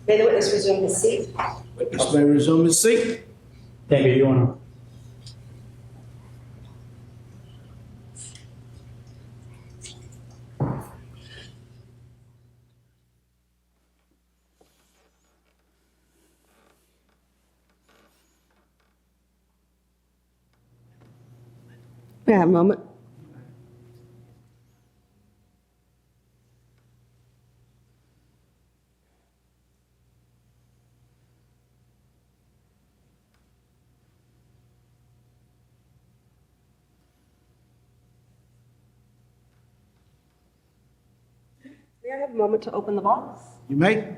May the witness resume his seat. Witness may resume his seat. Thank you, Your Honor. May I have a moment? May I have a moment to open the box? You may.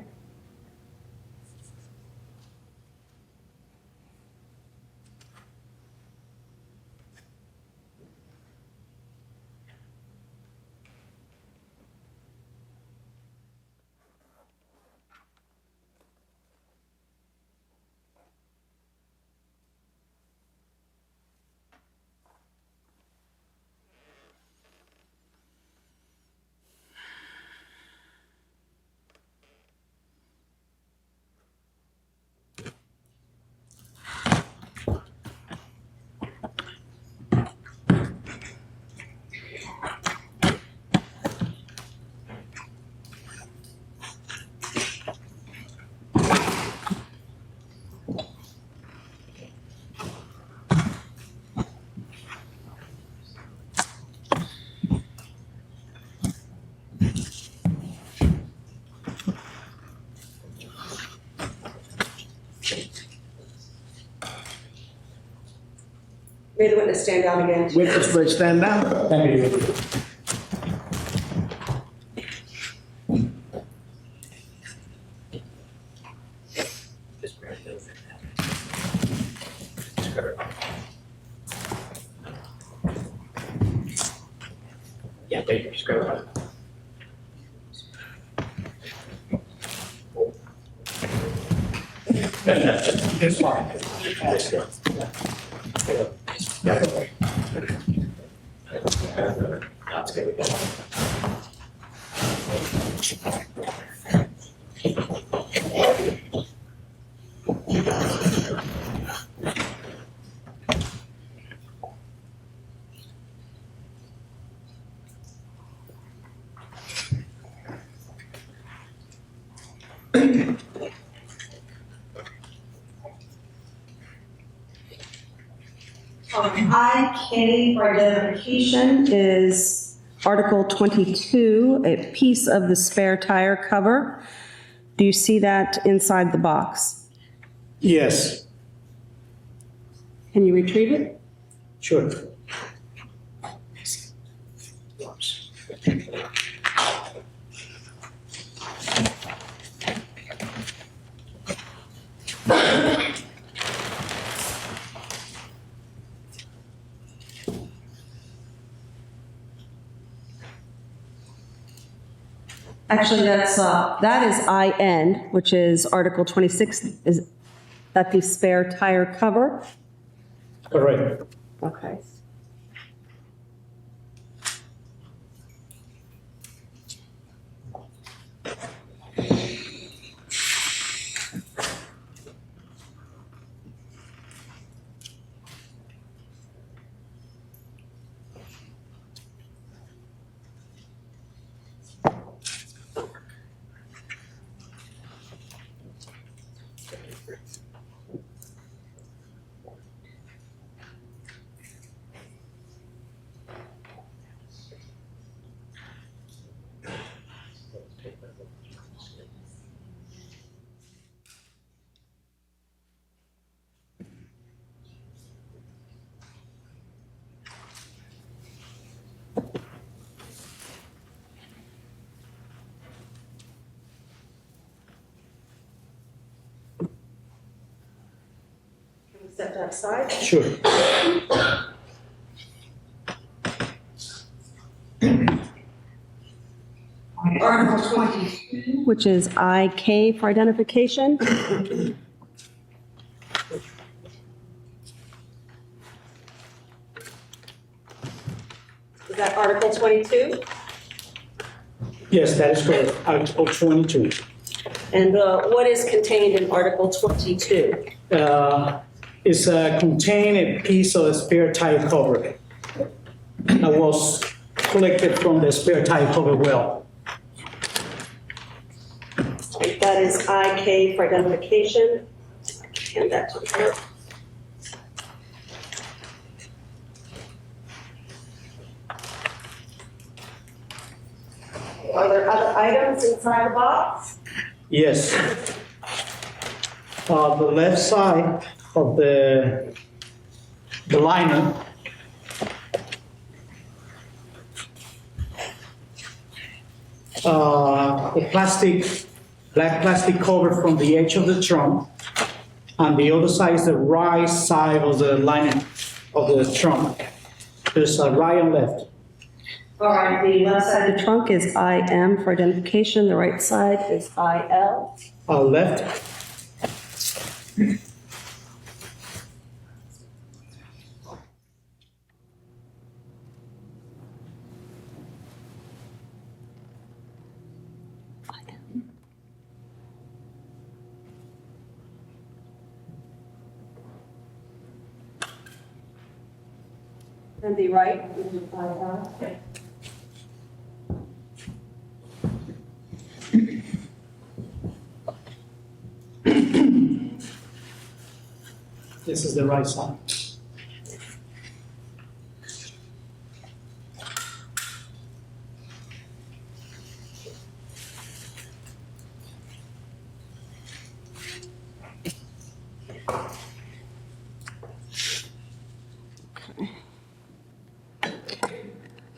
May the witness stand down again. Witness may stand down. Thank you, Your Honor. Yeah, thank you. Just grab it. It's fine. That's good. I-K for identification is Article 22, a piece of the spare tire cover. Do you see that inside the box? Yes, Can you retrieve it? sure. Actually, that is IN, which is Article 26. Is that the spare tire cover? Correct. Okay. Step outside. Sure. Article 22, which is IK for identification. Is that Article 22? Yes, that is correct. Article 22. And what is contained in Article 22? It's contain a piece of spare tire cover that was collected from the spare tire cover well. That is IK for identification. Hand that to the clerk. Are there other items inside the box? Yes. The left side of the liner a black plastic cover from the edge of the trunk, and the other side is the right side of the lining of the trunk. There's a right and left. All right, the left side of the trunk is IM for identification, the right side is IL. Left. And the right is IL. This is the right side.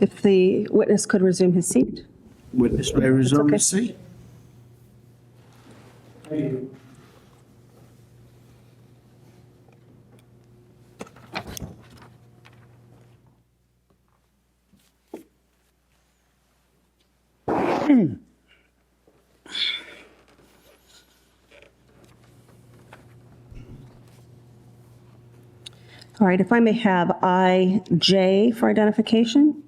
If the witness could resume his seat. Witness may resume okay. his seat. All right, if I may have IJ for identification.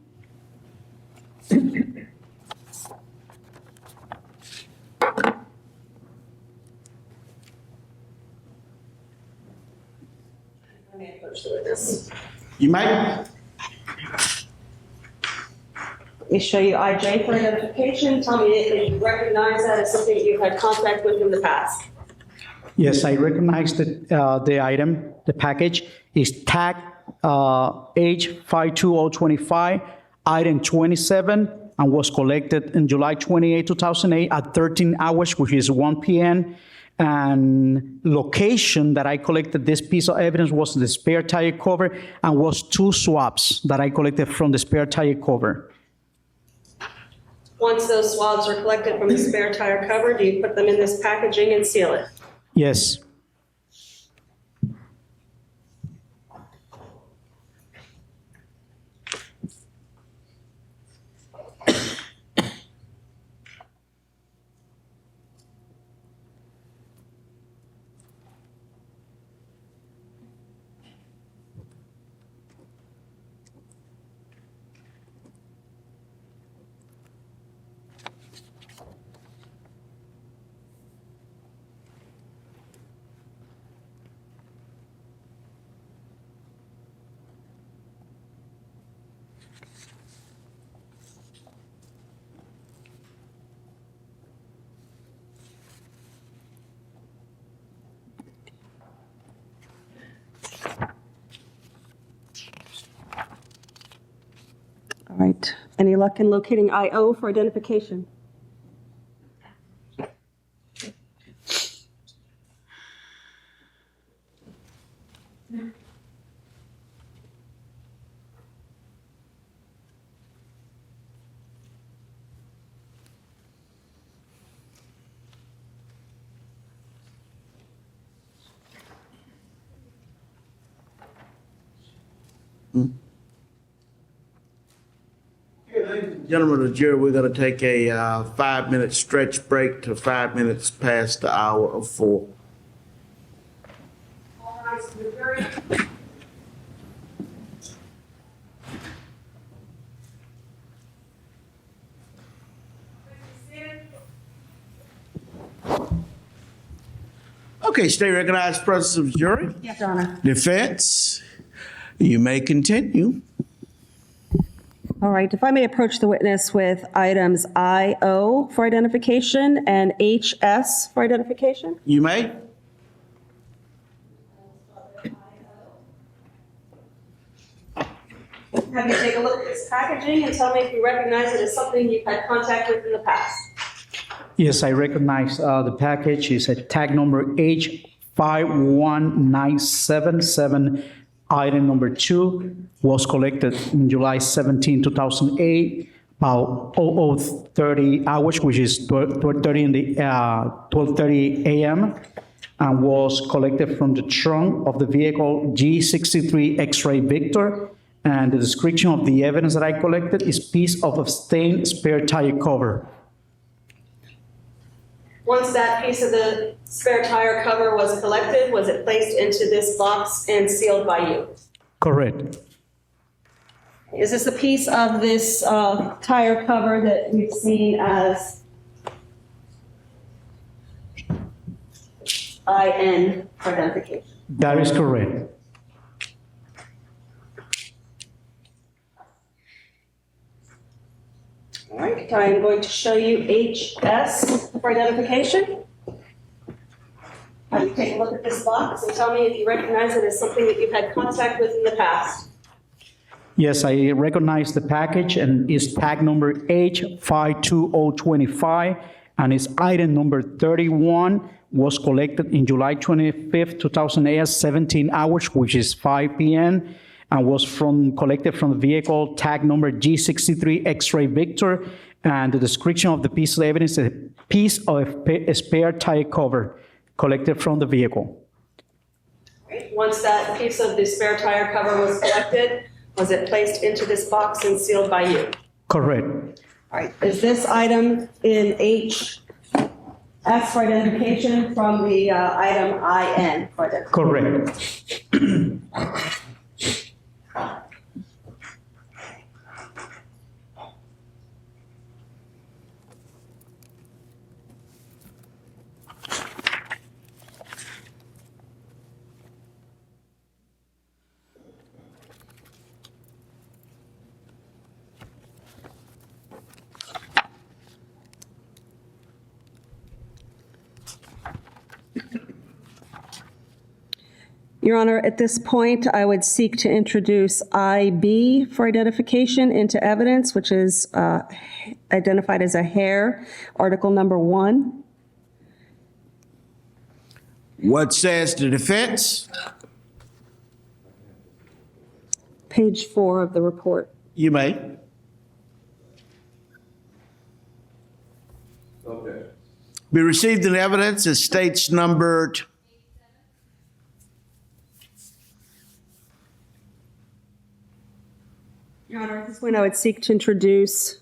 You may. Let me show you IJ for identification. Tell me if you recognize that as something you had contact with in the past. Yes, I recognize the item, the package is tag H52025, item 27, and was collected in July 28, 2008 at 13 hours, which is 1 p.m. And location that I collected this piece of evidence was the spare tire cover and was 2 swabs that I collected from the spare tire cover. Once those swabs are collected from the spare tire cover, do you put them in this packaging and seal it? Yes. Any luck in locating IO for identification? Gentlemen of the jury, we're going to take a 5-minute stretch break to 5 minutes past the hour of 4. Okay, stay recognized, presence of the jury. Yes, Your Honor. Defense, you may continue. All right, if I may approach the witness with items IO for identification and HS for identification? You may. Have you take a look at this packaging and tell me if you recognize it as something you've had contact with in the past? Yes, I recognize the package. It's a tag number H51977. Item number 2 was collected in July 17, 2008, about 00:30 hours, which is 12:30 a.m., and was collected from the trunk of the vehicle G63 X-Ray Victor. And the description of the evidence that I collected is piece of a stained spare tire cover. Once that piece of the spare tire cover was collected, was it placed into this box and sealed by you? Correct. Is this a piece of this tire cover that we've seen as IN for identification? That is correct. All right, I'm going to show you HS for identification. Have you take a look at this box and tell me if you recognize it as something that you've had contact with in the past? Yes, I recognize the package, and it's tag number H52025, and it's item number 31, was collected in July 25th, 2008, at 17 hours, which is 5 p.m., and was collected from the vehicle tag number G63 X-Ray Victor, and the description of the piece of evidence is a piece of a spare tire cover collected from the vehicle. Once that piece of the spare tire cover was collected, was it placed into this box and sealed by you? Correct. All right, is this item in HS for identification from the item IN for identification? Correct. Your Honor, at this point, I would seek to introduce IB for identification into evidence, which is identified as a hair, article number 1. What says the defense? Page 4 of the report. You may. Okay. Be received in evidence as states numbered. Your Honor, at this point, I would seek to introduce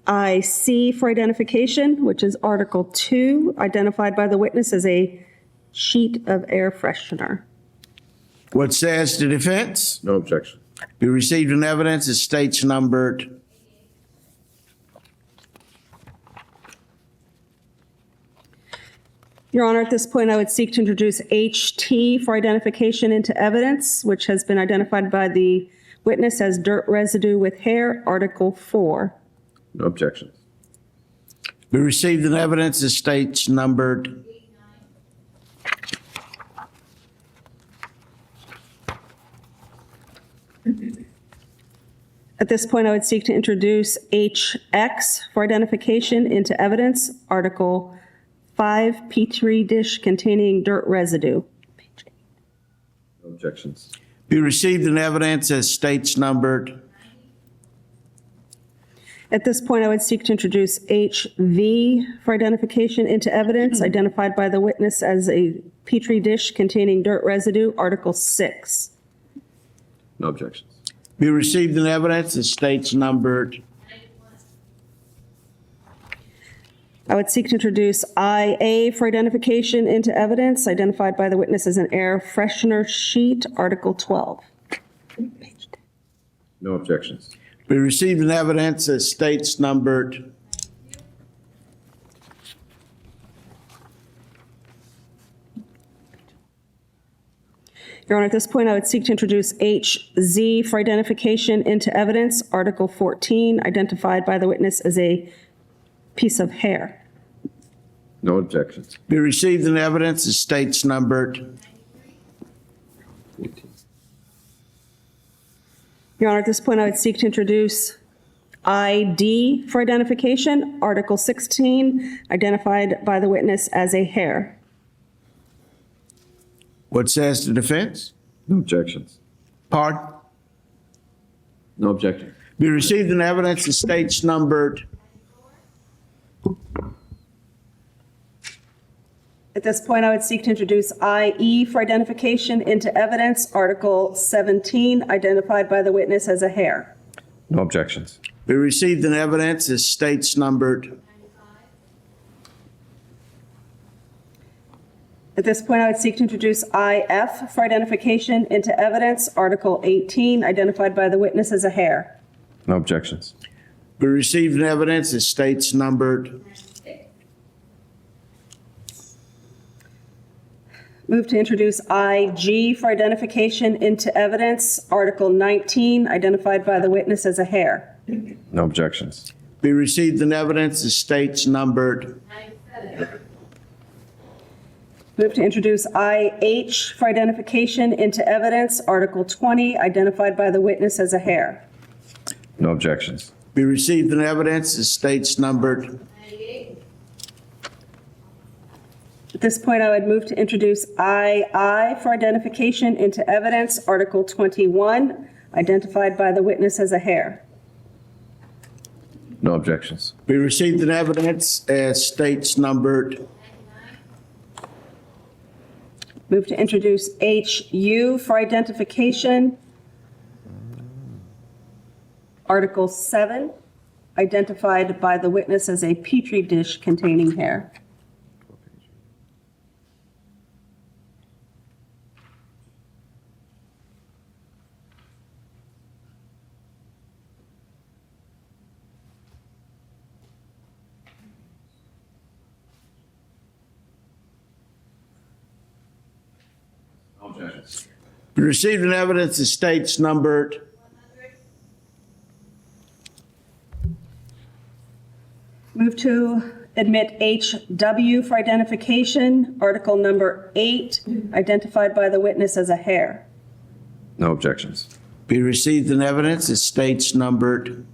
IC for identification, which is Article 2, identified by the witness as a sheet of air freshener. What says the defense? No objection. Be received in evidence as states numbered. Your Honor, at this point, I would seek to introduce HT for identification into evidence, which has been identified by the witness as dirt residue with hair, Article 4. No objections. Be received in evidence as states numbered. At this point, I would seek to introduce HX for identification into evidence, Article 5, Petri dish containing dirt residue. No objections. Be received in evidence as states numbered. At this point, I would seek to introduce HV for identification into evidence, identified by the witness as a Petri dish containing dirt residue, Article 6. No objections. Be received in evidence as states numbered. I would seek to introduce IA for identification into evidence, identified by the witness as an air freshener sheet, Article 12. No objections. Be received in evidence as states numbered. Your Honor, at this point, I would seek to introduce HZ for identification into evidence, Article 14, identified by the witness as a piece of hair. No objections. Be received in evidence as states numbered. 14. Your Honor, at this point, I would seek to introduce ID for identification, Article 16, identified by the witness as a hair. What says the defense? No objections. Pardon? No objection. Be received in evidence as states numbered. At this point, I would seek to introduce IE for identification into evidence, Article 17, identified by the witness as a hair. No objections. Be received in evidence as states numbered. At this point, I would seek to introduce IF for identification into evidence, Article 18, identified by the witness as a hair. No objections. Be received in evidence as states numbered. Move to introduce IG for identification into evidence, Article 19, identified by the witness as a hair. No objections. Be received in evidence as states numbered. Move to introduce IH for identification into evidence, Article 20, identified by the witness as a hair. No objections. Be received in evidence as states numbered. At this point, I would move to introduce II for identification into evidence, Article 21, identified by the witness as a hair. No objections. Be received in evidence as states numbered. Move to introduce HU for identification, Article 7, identified by the witness as a Petri dish containing hair. No objections. Be received in evidence as states numbered. Move to admit HW for identification, Article number 8, identified by the witness as a hair. No objections. Be received in evidence as states numbered.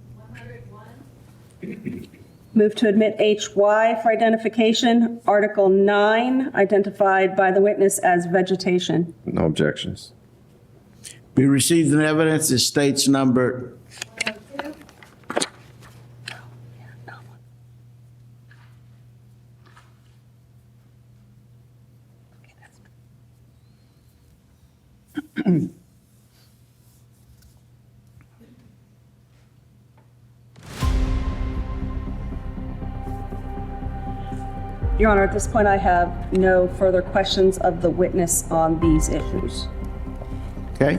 Move to admit HY for identification, Article 9, identified by the witness as vegetation. No objections. Be received in evidence as states numbered. Your Honor, at this point, I have no further questions of the witness on these issues. Okay?